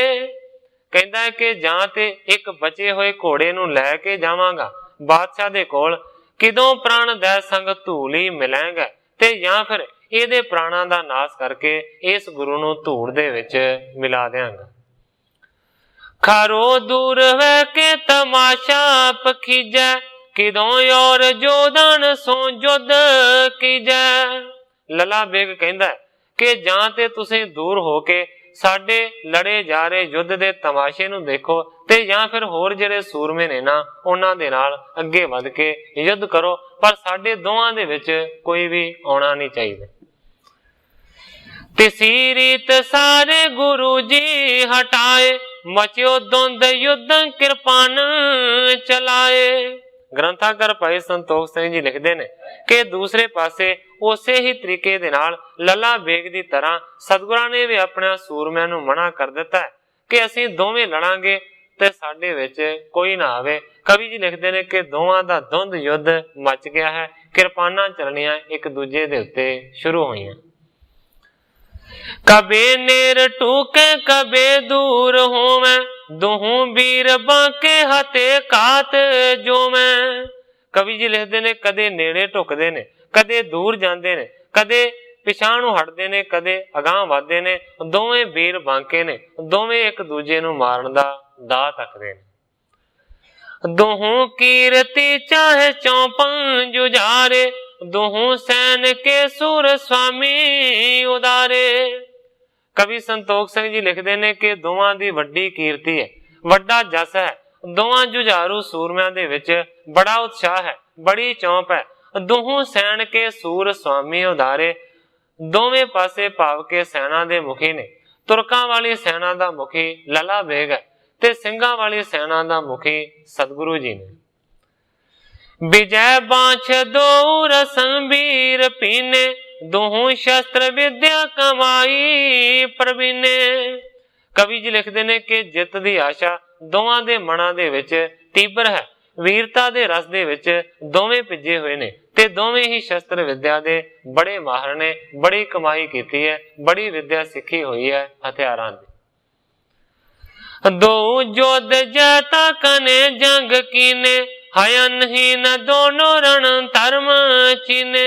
कहंदा है कि जां ते एक बचे हुए घोड़े नूं लैके जावांगा बादशाह दे कोल, किदों प्राण दे संग धूली मिलेंगे, ते या फिर इहदे प्राणां दा नाश करके इस गुरु नूं धूड़ दे विच मिला देंगा। खरो दूर वह के तमाशा पखीजै, किदों और जोधन सो जुद कीजै। लला बेग कहंदा है कि जां ते तुसीं दूर हो के साडे लड़े जा रहे युद्ध दे तमाशे नूं देखो, ते या फिर होर जिहड़े सूरमे ने ना उन्हां दे नाल अगे वध के युद्ध करो, पर साडे दोवां दे विच कोई भी आउणा नहीं चाहिए। तिसी रीत सारे गुरु जी हटाए, मचियो द्वंद युद्ध कृपान चलाए। ग्रंथाकार भाई संतोख सिंह जी लिखते ने कि दूसरे पासे उसे ही तरीके दे नाल लला बेग दी तरह सतगुरां ने भी अपने सूरमिਆਂ ਨੂੰ मना कर दिता है कि असीं दोवें लड़ांगे ते साडे विच कोई ना आवे। कवि जी लिखते ने कि दोवां दा द्वंद युद्ध मच गया है, किरपानां चलनियां एक दूजे दे उत्ते शुरू होईयां। कबे नेर टूके कबे दूर होवे, दोहूं वीर बांके हते कात जो मैं। कवि जी लिखते ने कदे नेड़े टुकदे ने, कदे दूर जांदे ने, कदे पिछां नूं हटदे ने, कदे अगांह वधदे ने। दोवें वीर बांके ने, दोवें एक दूजे नूं मारन दा दाह तकदे ने। दोहूं कीरती चाहे चौपां जुझारे, दोहूं सैन के सूर स्वामी उदारे। कवि संतोख सिंह जी लिखते ने कि दोवां दी वड्डी कीर्ति है, वड्डा जस है। दोवां जुझारू सूरमिਆਂ दे विच बड़ा उत्साह है, बड़ी चौंप है। दोहूं सैन के सूर स्वामी उदारे, दोवें पासे भाव के सैना दे मुखी ने। तुरकां वाली सैना दा मुखी लला बेग है ते ਸਿੰਘਾਂ वाली सैना दा मुखी सतगुरु जी ने। विजय बांछ दो रसंबीर पीने, दोहूं शस्त्र विद्या कमाई प्रवीणे। कवि जी लिखते ने कि जित दी आशा दोवां दे मनां दे विच तीबर है, वीरता दे रस दे विच दोवें भिजे हुए ने ते दोवें ही शस्त्र विद्या दे बड़े माहर ने, बड़ी कमाई कीती है, बड़ी विद्या सीखी हुई है हथियारां दी। दो जोध जैता कने जंग कीने, हयनहीन दोनों रण धर्म चीने।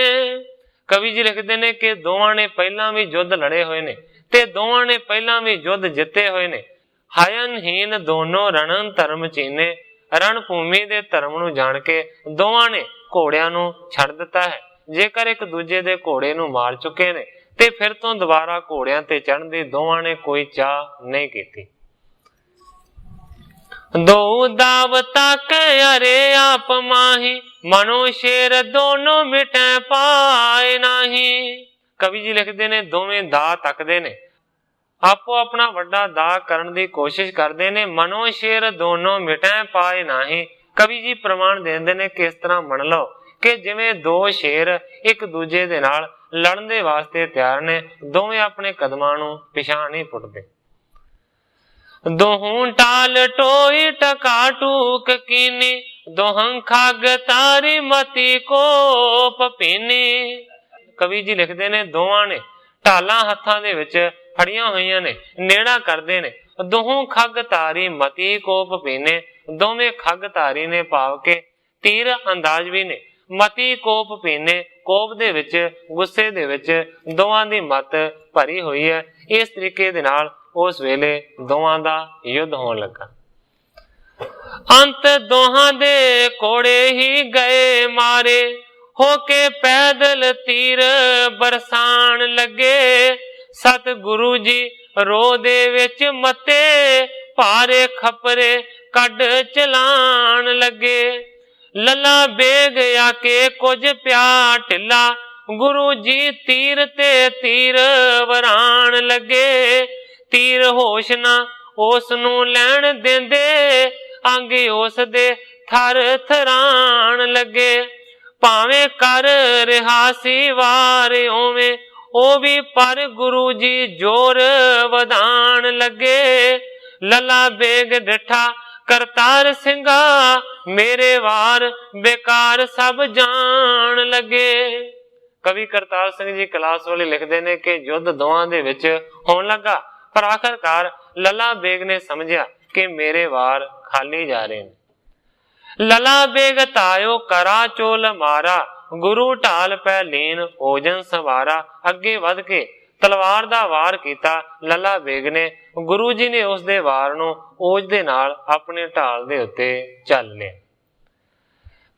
कवि जी लिखते ने कि दोवां ने पहला भी युद्ध लड़े हुए ने ते दोवां ने पहला भी युद्ध जिते हुए ने। हयनहीन दोनों रण धर्म चीने, रणभूमि दे धर्म नूं जाण के दोवां ने घोड़ियां नूं छड़ दिता है। जेकर एक दूजे दे घोड़े नूं मार चुके ने ते फिर तो दोबारा घोड़ियां ते चढ़न दी दोवां ने कोई चाह नहीं कीती। दो दावता के अरे आप माही, मनो शेर दोनों मिटे पाए नाही। कवि जी लिखते ने दोवें दा तकदे ने, आपो अपना वड्डा दा करन दी कोशिश करते ने, मनो शेर दोनों मिटे पाए नाही। कवि जी प्रमाण देंदे ने कि इस तरह मन लो कि जिवें दो शेर एक दूजे दे नाल लड़न दे वास्ते तैयार ने, दोवें अपने कदमां नूं पिछां नहीं पुटदे। दोहूं टाल टोई टका टूक कीनी, दोहं खग तारी मती कोप पीनी। कवि जी लिखते ने दोवां ने ढालां हत्थां दे विच फड़ियां होईयां ने, नेड़ा करदे ने। दोहूं खग तारी मती कोप पीने, दोवें खग तारी ने भाव के तीर अंदाजवी ने, मती कोप पीने कोप दे विच गुस्से दे विच दोवां दी मत भरी हुई है। इस तरीके दे नाल उस वेले दोवां दा युद्ध होण लगा। अंत दोहां दे कोड़े ही गए मारे, होके पैदल तीर बरसाण लगे। सतगुरु जी रो दे विच मते, भारे खपरे कड चलाण लगे। लला बेग आके कुछ प्या ढिला, गुरु जी तीर ते तीर वराण लगे। तीर होश ना उस नू लैण देंदे, आंगे उस दे थर थराण लगे। भावें कर रिहा सी वार ओवें, ओ भी पर गुरु जी जोर वधाण लगे। लला बेग डिठा करतार सिंघा, मेरे वार बेकार सब जान लगे। कवि करतार सिंह जी कलास वाले लिखते ने कि युद्ध दोवां दे विच होण लगा, पर आखिरकार लला बेग ने समझिया कि मेरे वार खाली जा रहे हैं। लला बेग तायो करा चोल मारा, गुरु ढाल पै लीन ओजन सवारा। अगे वध के तलवार दा वार कीता लला बेग ने, गुरु जी ने उस दे वार नूं ओज दे नाल अपने ढाल दे उत्ते चल लिया।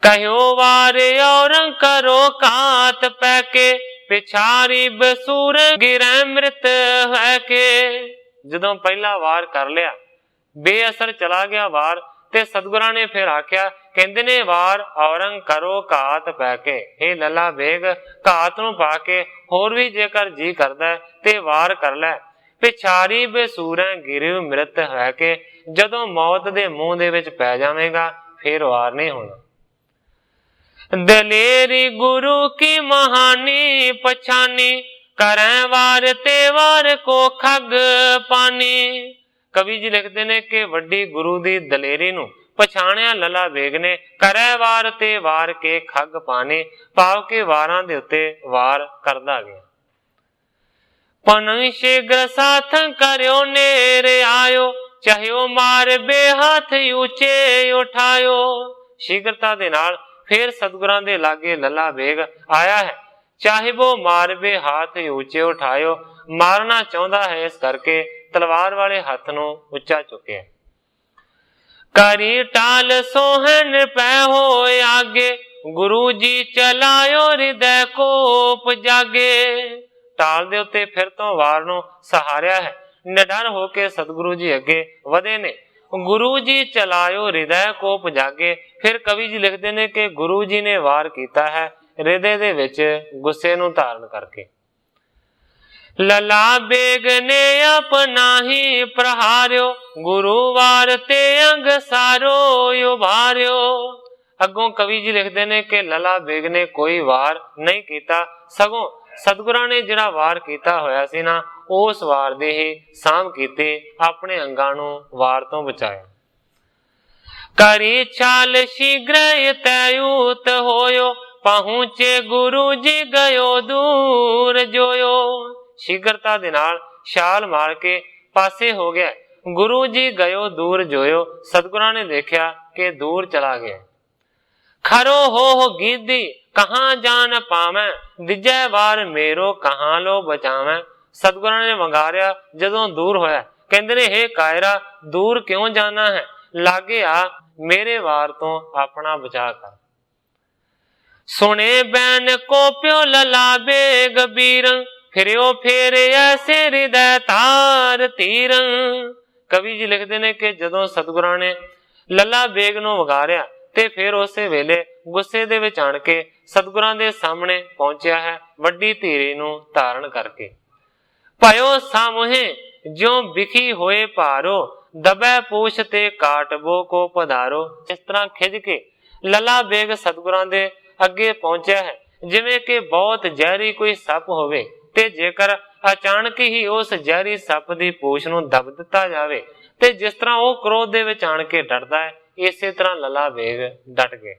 कहो वार और करो कात पैके, पिछारी बसूर गिरै मृत है के। जदों पहला वार कर लिया, बेअसर चला गया वार, ते सतगुरां ने फिर आख्या, कहंदे ने वार औरंग करो घात पैके। हे लला बेग, घात नूं पा के होर भी जेकर जी करदा ते वार कर लै। पिछारी बेसूरै गिरव मृत है के, जदों मौत दे मूंह दे विच पै जावेगा फिर वार नहीं होना। दलेरी गुरु की महानी पछानी, करें वार ते वार को खग पानी। कवि जी लिखते ने कि वड्डी गुरु दी दलेरी नूं पछाणिया लला बेग ने, करे वार ते वार के खग पानी, भाव के वारां दे उत्ते वार करदा गया। पन शीघ्र साथ करयो नेर आयो, चाह्यो मार बेहाथ ऊंचे उठायो। शीघ्रता दे नाल फिर सतगुरां दे लागे लला बेग आया है, चाहे वो मार बे हाथ ऊंचे उठायो। मारना चाहता है, इस करके तलवार वाले हाथ नूं उच्चा चुके। करी टाल सोहन पै होए आगे, गुरु जी चलायो हृदय कोप जागे। टाल दे उत्ते फिर तो वार नूं सहारिया है, निडर होके सतगुरु जी अगे वधे ने। गुरु जी चलायो हृदय कोप जागे। फिर कवि जी लिखते ने कि गुरु जी ने वार कीता है हृदय दे विच गुस्से नूं धारण करके। लला बेग ने अपना ही प्रहार्यो, गुरु वार ते अंग सारो उभार्यो। अगों कवि जी लिखते ने कि लला बेग ने कोई वार नहीं कीता, सगों सतगुरां ने जिहड़ा वार कीता होया सी ना, उस वार दी ही साम कीती, अपने अंगां नूं वार तो बचाया। करी चाल शीघ्र तयूत होयो, पहुंचे गुरु जी गयो दूर जोयो। शीघ्रता दे नाल छाल मार के पासे हो गया, गुरु जी गयो दूर जोयो। सतगुरां ने देखा कि दूर चला गया। खरो हो गिद्दी कहां जान पावै, दिजै वार मेरो कहां लो बचावै। सतगुरां ने वंगारिया जदों दूर होया, कहंदे ने हे कायरा दूर क्यों जाना है, लागे आ मेरे वार तो अपना बचा कर। सुने बैन को प्यो लला बेग बीरं, फिरियो फेर ऐसे हृदय तार तीरं। कवि जी लिखते ने कि जदों सतगुरां ने ਲੱਲਾ ਬੇਗ ਨੂੰ ਵਗਾਰਿਆ ਤੇ ਫਿਰ ਉਸੇ ਵੇਲੇ ਗੁੱਸੇ ਦੇ ਵਿੱਚ ਆਣ ਕੇ ਸਤਿਗੁਰਾਂ ਦੇ ਸਾਹਮਣੇ ਪਹੁੰਚਿਆ ਹੈ, ਵੱਡੀ ਧੀਰੀ ਨੂੰ ਧਾਰਨ ਕਰਕੇ। ਭਇਓ ਸਾਮੁਹੇ ਜਿਉ ਵਿਖੀ ਹੋਏ ਭਾਰੋ, ਦਬੈ ਪੂਛ ਤੇ ਕਾਟਬੋ ਕੋ ਪਧਾਰੋ। ਇਸ ਤਰ੍ਹਾਂ ਖਿੱਚ ਕੇ ਲੱਲਾ ਬੇਗ ਸਤਿਗੁਰਾਂ ਦੇ ਅੱਗੇ ਪਹੁੰਚਿਆ ਹੈ ਜਿਵੇਂ ਕਿ ਬਹੁਤ ਜ਼ਹਿਰੀ ਕੋਈ ਸੱਪ ਹੋਵੇ ਤੇ ਜੇਕਰ ਅਚਾਨਕ ਹੀ ਉਸ ਜ਼ਹਿਰੀ ਸੱਪ ਦੀ ਪੂਛ ਨੂੰ ਦਬ ਦਿੱਤਾ ਜਾਵੇ ਤੇ ਜਿਸ ਤਰ੍ਹਾਂ ਉਹ ਕ੍ਰੋਧ ਦੇ ਵਿੱਚ ਆਣ ਕੇ ਡਰਦਾ ਹੈ, ਇਸੇ ਤਰ੍ਹਾਂ ਲੱਲਾ ਬੇਗ ਡਟ ਗਏ।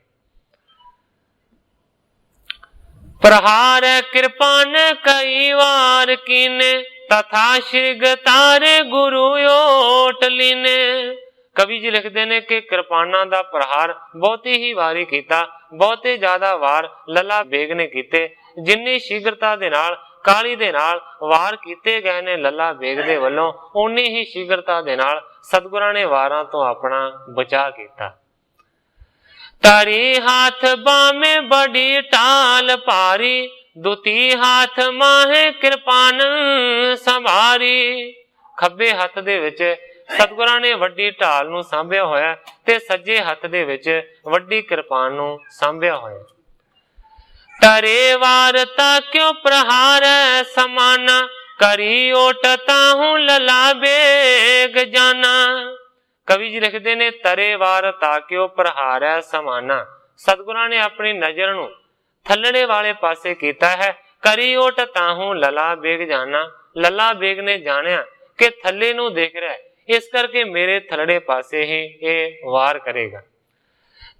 ਪ੍ਰਹਾਰ ਕਿਰਪਾਨ ਕਈ ਵਾਰ ਕੀਨੇ, ਤਥਾ ਸ਼੍ਰਿਗ ਤਾਰੇ ਗੁਰੂ ਓਟ ਲੀਨੇ। ਕਵੀ ਜੀ ਲਿਖਦੇ ਨੇ ਕਿ ਕਿਰਪਾਨਾਂ ਦਾ ਪ੍ਰਹਾਰ ਬਹੁਤੀ ਹੀ ਵਾਰੀ ਕੀਤਾ, ਬਹੁਤੇ ਜ਼ਿਆਦਾ ਵਾਰ ਲੱਲਾ ਬੇਗ ਨੇ ਕੀਤੇ। ਜਿੰਨੀ ਸ਼ੀਘਰਤਾ ਦੇ ਨਾਲ, ਕਾਲੀ ਦੇ ਨਾਲ ਵਾਰ ਕੀਤੇ ਗਏ ਨੇ ਲੱਲਾ ਬੇਗ ਦੇ ਵੱਲੋਂ, ਉਨੀ ਹੀ ਸ਼ੀਘਰਤਾ ਦੇ ਨਾਲ ਸਤਿਗੁਰਾਂ ਨੇ ਵਾਰਾਂ ਤੋਂ ਆਪਣਾ ਬਚਾਅ ਕੀਤਾ। ਤਾਰੀ ਹਾਥ ਬਾਮੇ ਬੜੀ ਢਾਲ ਭਾਰੀ, ਦੁਤੀ ਹਾਥ ਮਾਹੇ ਕਿਰਪਾਨ ਸੰਭਾਰੀ। ਖੱਬੇ ਹੱਥ ਦੇ ਵਿੱਚ ਸਤਿਗੁਰਾਂ ਨੇ ਵੱਡੀ ਢਾਲ ਨੂੰ ਸਾਂਭਿਆ ਹੋਇਆ ਤੇ ਸੱਜੇ ਹੱਥ ਦੇ ਵਿੱਚ ਵੱਡੀ ਕਿਰਪਾਨ ਨੂੰ ਸਾਂਭਿਆ ਹੋਇਆ। ਤਰੇ ਵਾਰ ਤਾ ਕਿਉ ਪ੍ਰਹਾਰ ਸਮਾਨਾ, ਕਰੀ ਓਟ ਤਾਹੂ ਲੱਲਾ ਬੇਗ ਜਾਨਾ। ਕਵੀ ਜੀ ਲਿਖਦੇ ਨੇ ਤਰੇ ਵਾਰ ਤਾ ਕਿਉ ਪ੍ਰਹਾਰ ਸਮਾਨਾ। ਸਤਿਗੁਰਾਂ ਨੇ ਆਪਣੀ ਨਜ਼ਰ ਨੂੰ ਥੱਲੜੇ ਵਾਲੇ ਪਾਸੇ ਕੀਤਾ ਹੈ। ਕਰੀ ਓਟ ਤਾਹੂ ਲੱਲਾ ਬੇਗ ਜਾਨਾ। ਲੱਲਾ ਬੇਗ ਨੇ ਜਾਣਿਆ ਕਿ ਥੱਲੇ ਨੂੰ ਦੇਖ ਰਿਹਾ, ਇਸ ਕਰਕੇ ਮੇਰੇ ਥੱਲੜੇ ਪਾਸੇ ਹੀ ਇਹ ਵਾਰ ਕਰੇਗਾ।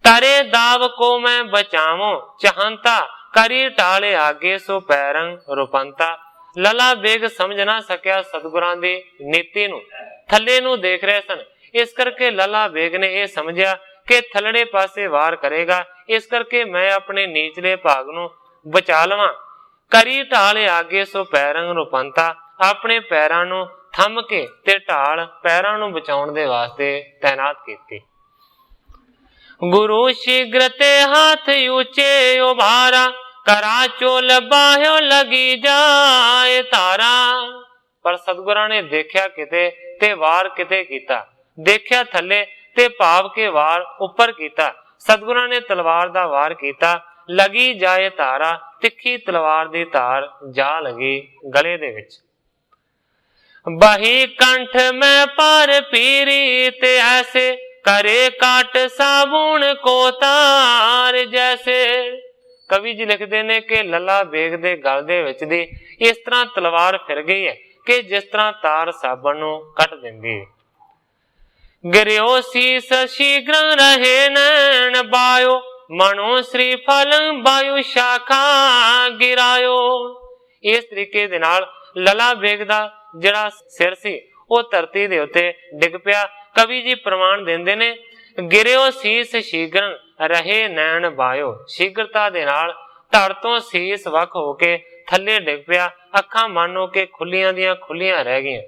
ਤਾਰੇ ਦਾਵ ਕੋ ਮੈਂ ਬਚਾਵੋ ਚਾਹੰਤਾ, ਕਰੀ ਢਾਲੇ ਆਗੇ ਸੋ ਪੈਰੰਗ ਰੁਪੰਤਾ। ਲੱਲਾ ਬੇਗ ਸਮਝ ਨਾ ਸਕਿਆ ਸਤਿਗੁਰਾਂ ਦੀ ਨੀਤੀ ਨੂੰ, ਥੱਲੇ ਨੂੰ ਦੇਖ ਰਹੇ ਸਨ। ਇਸ ਕਰਕੇ ਲੱਲਾ ਬੇਗ ਨੇ ਇਹ ਸਮਝਿਆ ਕਿ ਥੱਲੜੇ ਪਾਸੇ ਵਾਰ ਕਰੇਗਾ, ਇਸ ਕਰਕੇ ਮੈਂ ਆਪਣੇ ਨੀਚਲੇ ਭਾਗ ਨੂੰ ਬਚਾ ਲਵਾਂ। ਕਰੀ ਢਾਲ ਆਗੇ ਸੋ ਪੈਰੰਗ ਰੁਪੰਤਾ। ਆਪਣੇ ਪੈਰਾਂ ਨੂੰ ਥੰਮ ਕੇ ਤੇ ਢਾਲ ਪੈਰਾਂ ਨੂੰ ਬਚਾਉਣ ਦੇ ਵਾਸਤੇ ਤੈਨਾਤ ਕੀਤੀ। ਗੁਰੂ ਸ਼ੀਘ੍ਰ ਤੇ ਹੱਥ ਉੱਚੇ ਉਭਾਰਾ, ਕਰਾ ਚੋਲ ਬਾਹਿਓ ਲਗੀ ਜਾਏ ਧਾਰਾ। ਪਰ ਸਤਿਗੁਰਾਂ ਨੇ ਦੇਖਿਆ ਕਿਤੇ ਤੇ ਵਾਰ ਕਿਤੇ ਕੀਤਾ, ਦੇਖਿਆ ਥੱਲੇ ਤੇ ਭਾਵ ਕੇ ਵਾਰ ਉੱਪਰ ਕੀਤਾ। ਸਤਿਗੁਰਾਂ ਨੇ ਤਲਵਾਰ ਦਾ ਵਾਰ ਕੀਤਾ, ਲਗੀ ਜਾਏ ਧਾਰਾ। ਤਿੱਖੀ ਤਲਵਾਰ ਦੀ ਧਾਰ ਜਾ ਲਗੀ ਗਲੇ ਦੇ ਵਿੱਚ। ਬਹੀ ਕੰਠ ਮੈਂ ਪਰ ਪੀਰੀ ਤੇ ਐਸੇ, ਕਰੇ ਕਾਟ ਸਾਬੁਣ ਕੋ ਤਾਰ ਜੈਸੇ। ਕਵੀ ਜੀ ਲਿਖਦੇ ਨੇ ਕਿ ਲੱਲਾ ਬੇਗ ਦੇ ਗਲ ਦੇ ਵਿੱਚ ਦੀ ਇਸ ਤਰ੍ਹਾਂ ਤਲਵਾਰ ਫਿਰ ਗਈ ਹੈ ਕਿ ਜਿਸ ਤਰ੍ਹਾਂ ਤਾਰ ਸਾਬਣ ਨੂੰ ਕੱਟ ਦਿੰਦੀ ਹੈ। ਗਿਰਿਓ ਸੀਸ ਸ਼ੀਘ੍ਰ ਰਹੇ ਨੈਣ ਬਾਇਓ, ਮਨੋ ਸ੍ਰੀ ਫਲ ਬਾਯੂ ਸ਼ਾਖਾ ਗਿਰਾਇਓ। ਇਸ ਤਰੀਕੇ ਦੇ ਨਾਲ ਲੱਲਾ ਬੇਗ ਦਾ ਜਿਹੜਾ ਸਿਰ ਸੀ ਉਹ ਧਰਤੀ ਦੇ ਉੱਤੇ ਡਿੱਗ ਪਿਆ। ਕਵੀ ਜੀ ਪ੍ਰਮਾਣ ਦਿੰਦੇ ਨੇ, ਗਿਰਿਓ ਸੀਸ ਸ਼ੀਘ੍ਰ ਰਹੇ ਨੈਣ ਬਾਇਓ। ਸ਼ੀਘਰਤਾ ਦੇ ਨਾਲ ਧੜ ਤੋਂ ਸੀਸ ਵੱਖ ਹੋ ਕੇ ਥੱਲੇ ਡਿੱਗ ਪਿਆ। ਅੱਖਾਂ ਮਾਨੋ ਕਿ ਖੁੱਲੀਆਂ ਦੀਆਂ ਖੁੱਲੀਆਂ ਰਹਿ ਗਈਆਂ।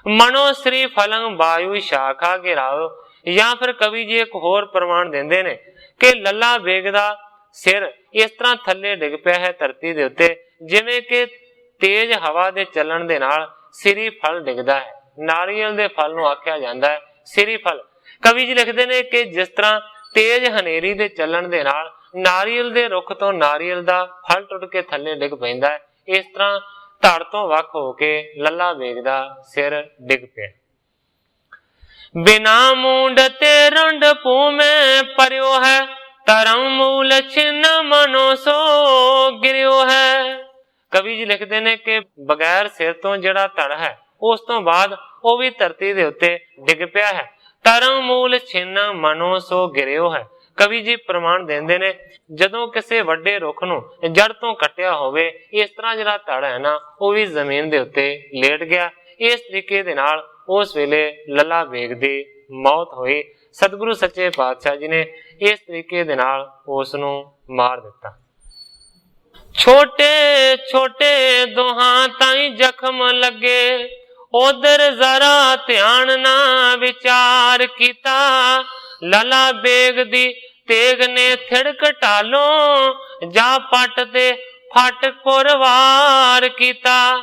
ਮਨੋ ਸ੍ਰੀ ਫਲੰ ਬਾਯੂ ਸ਼ਾਖਾ ਗਿਰਾਓ। ਜਾਂ ਫਿਰ ਕਵੀ ਜੀ ਇੱਕ ਹੋਰ ਪ੍ਰਮਾਣ ਦਿੰਦੇ ਨੇ ਕਿ ਲੱਲਾ ਬੇਗ ਦਾ ਸਿਰ ਇਸ ਤਰ੍ਹਾਂ ਥੱਲੇ ਡਿੱਗ ਪਿਆ ਹੈ ਧਰਤੀ ਦੇ ਉੱਤੇ ਜਿਵੇਂ ਕਿ ਤੇਜ਼ ਹਵਾ ਦੇ ਚੱਲਣ ਦੇ ਨਾਲ ਸਿਰੀ ਫਲ ਡਿੱਗਦਾ ਹੈ। ਨਾਰੀਅਲ ਦੇ ਫਲ ਨੂੰ ਆਖਿਆ ਜਾਂਦਾ ਹੈ ਸਿਰੀ ਫਲ। ਕਵੀ ਜੀ ਲਿਖਦੇ ਨੇ ਕਿ ਜਿਸ ਤਰ੍ਹਾਂ ਤੇਜ਼ ਹਨੇਰੀ ਦੇ ਚੱਲਣ ਦੇ ਨਾਲ ਨਾਰੀਅਲ ਦੇ ਰੁੱਖ ਤੋਂ ਨਾਰੀਅਲ ਦਾ ਫਲ ਟੁੱਟ ਕੇ ਥੱਲੇ ਡਿੱਗ ਪੈਂਦਾ ਹੈ, ਇਸ ਤਰ੍ਹਾਂ ਧੜ ਤੋਂ ਵੱਖ ਹੋ ਕੇ ਲੱਲਾ ਬੇਗ ਦਾ ਸਿਰ ਡਿੱਗ ਪਿਆ। ਬਿਨਾ ਮੂੰਡ ਤੇ ਰੰਡ ਭੂਮੇ ਪਰਿਓ ਹੈ, ਧਰਮ ਮੂਲ ਛਿਨ ਮਨੋ ਸੋ ਗਿਰਿਓ ਹੈ। ਕਵੀ ਜੀ ਲਿਖਦੇ ਨੇ ਕਿ ਬਗੈਰ ਸਿਰ ਤੋਂ ਜਿਹੜਾ ਧੜ ਹੈ ਉਸ ਤੋਂ ਬਾਅਦ ਉਹ ਵੀ ਧਰਤੀ ਦੇ ਉੱਤੇ ਡਿੱਗ ਪਿਆ ਹੈ। ਧਰਮ ਮੂਲ ਛਿਨ ਮਨੋ ਸੋ ਗਿਰਿਓ ਹੈ। ਕਵੀ ਜੀ ਪ੍ਰਮਾਣ ਦਿੰਦੇ ਨੇ ਜਦੋਂ ਕਿਸੇ ਵੱਡੇ ਰੁੱਖ ਨੂੰ ਜੜ ਤੋਂ ਕੱਟਿਆ ਹੋਵੇ, ਇਸ ਤਰ੍ਹਾਂ ਜਿਹੜਾ ਧੜ ਹੈ ਨਾ ਉਹ ਵੀ ਜ਼ਮੀਨ ਦੇ ਉੱਤੇ ਲੇਟ ਗਿਆ। ਇਸ ਤਰੀਕੇ ਦੇ ਨਾਲ ਉਸ ਵੇਲੇ ਲੱਲਾ ਬੇਗ ਦੀ ਮੌਤ ਹੋਈ। ਸਤਿਗੁਰੂ ਸੱਚੇ ਪਾਤਸ਼ਾਹ ਜੀ ਨੇ ਇਸ ਤਰੀਕੇ ਦੇ ਨਾਲ ਉਸ ਨੂੰ ਮਾਰ ਦਿੱਤਾ। ਛੋਟੇ ਛੋਟੇ ਦੋਹਾਂ ਤਾਈ ਜ਼ਖਮ ਲੱਗੇ, ਉਧਰ ਜ਼ਰਾ ਧਿਆਨ ਨਾ ਵਿਚਾਰ ਕੀਤਾ। ਲੱਲਾ ਬੇਗ ਦੀ ਤੇਗ ਨੇ ਥਿੜਕ ਢਾਲੋਂ, ਜਾ ਪੱਟ ਤੇ ਫਟ ਪੁਰਵਾਰ ਕੀਤਾ।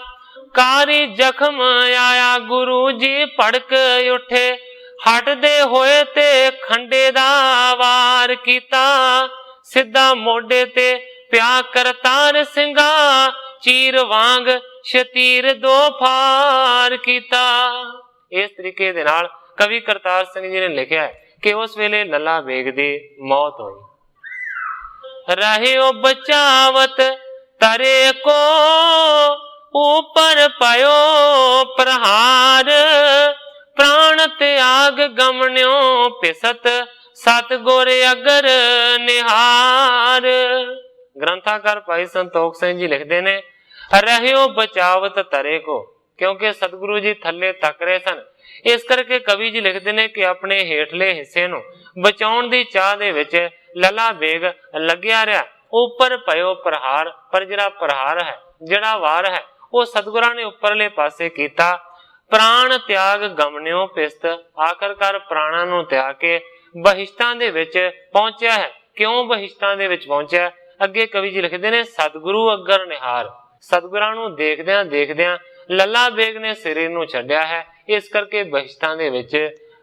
ਕਾਰੀ ਜ਼ਖਮ ਆਇਆ ਗੁਰੂ ਜੀ ਭੜਕ ਉਠੇ, हटदे होए ते खंडे दा वार कीता, सिद्धा मोढे ते प्या करतार सिंगा, चीर वांग शतीर दो फार कीता। इस तरीके दे नाल कवि करतार सिंह जी ने लिखा है कि उस वेले लला बेग दी मौत हुई। रहियो बचावत तरे को, ऊपर पायो प्रहार, प्राण त्याग गमन्यो पिसत, सतगुर अगर निहार। ग्रंथाकार भाई संतोख सिंह जी लिखते ने, रहियो बचावत तरे को, क्योंकि सतगुरु जी थले तक रहे सन, इस करके कवि जी लिखते ने कि अपने हेठले हिस्से नूं बचाउण दी चाह दे विच लला बेग लग्या रहा। ऊपर पयो प्रहार, पर जिहड़ा प्रहार है, जिहड़ा वार है, वो सतगुरां ने उपरले पासे कीता। प्राण त्याग गमन्यो पिस्त, आखिरकार प्राणां नूं त्याग के बहिष्टां दे विच पहुंचा है। क्यों बहिष्टां दे विच पहुंचा? अगे कवि जी लिखते ने, सतगुरु अगर निहार, सतगुरां नूं देखदियां देखदियां लला बेग ने शरीर नूं छड्डिया है, इस करके बहिष्टां दे विच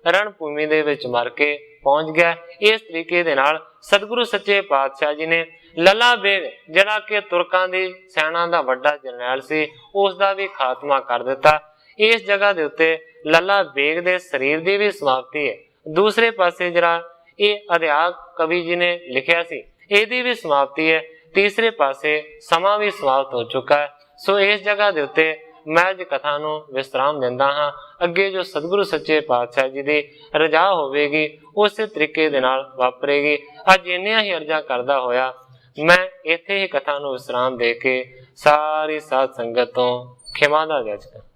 रणभूमि दे विच मर के पहुंच गया। इस तरीके दे नाल सतगुरु सच्चे पातशाह जी ने लला बेग जिहड़ा कि तुर्कां दी सेना दा वड्डा जरनैल सी, उस दा भी खात्मा कर दिता। इस जगह दे उत्ते लला बेग दे शरीर दी भी समाप्ति है। दूसरे पासे जिहड़ा ये अध्याय कवि जी ने लिखिया सी, इहदी भी समाप्ति है। तीसरे पासे समा भी समाप्त हो चुका है। सो इस जगह दे उत्ते मैं अज कथा नूं विश्राम दिंदा हां। अगे जो सतगुरु सच्चे पातशाह जी दी रजा होवेगी, उस तरीके दे नाल वापरेगी। अज इन्नियां ही अर्जा करदा होया मैं इत्थे ही कथा नूं विश्राम दे के सारी साध संगत तों खिमा दा याचना।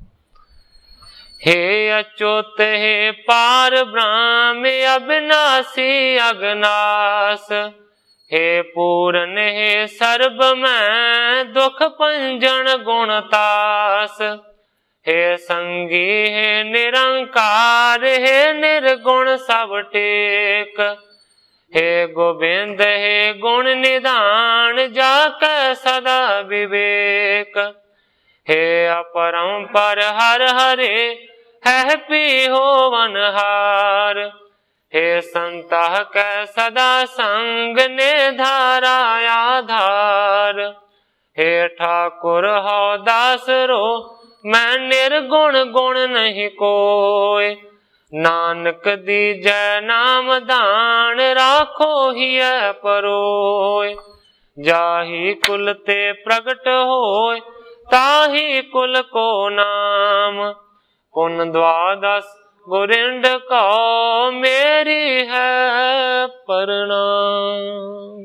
हे अच्युत हे पार ब्रह्म अविनाशी अगनास, हे पूरन हे सर्ब मैं दुख पंजन गुणतास, हे संगी हे निरंकार, हे निर्गुण सब टेक, हे गोविंद हे गुण निधान, जाकै सदा विवेक, हे अपरंपर हर हरे है पी होवन हार, हे संतः कै सदा संग ने धारा आधार, हे ठाकुर हो दास रो मैं निर्गुण गुण नहीं कोय, नानक दीजै नाम दान राखो हिय परोय, जाहि कुल ते प्रगट होय ताहि कुल को नाम, पुन द्वादश गोरिंड को मेरी है प्रणाम।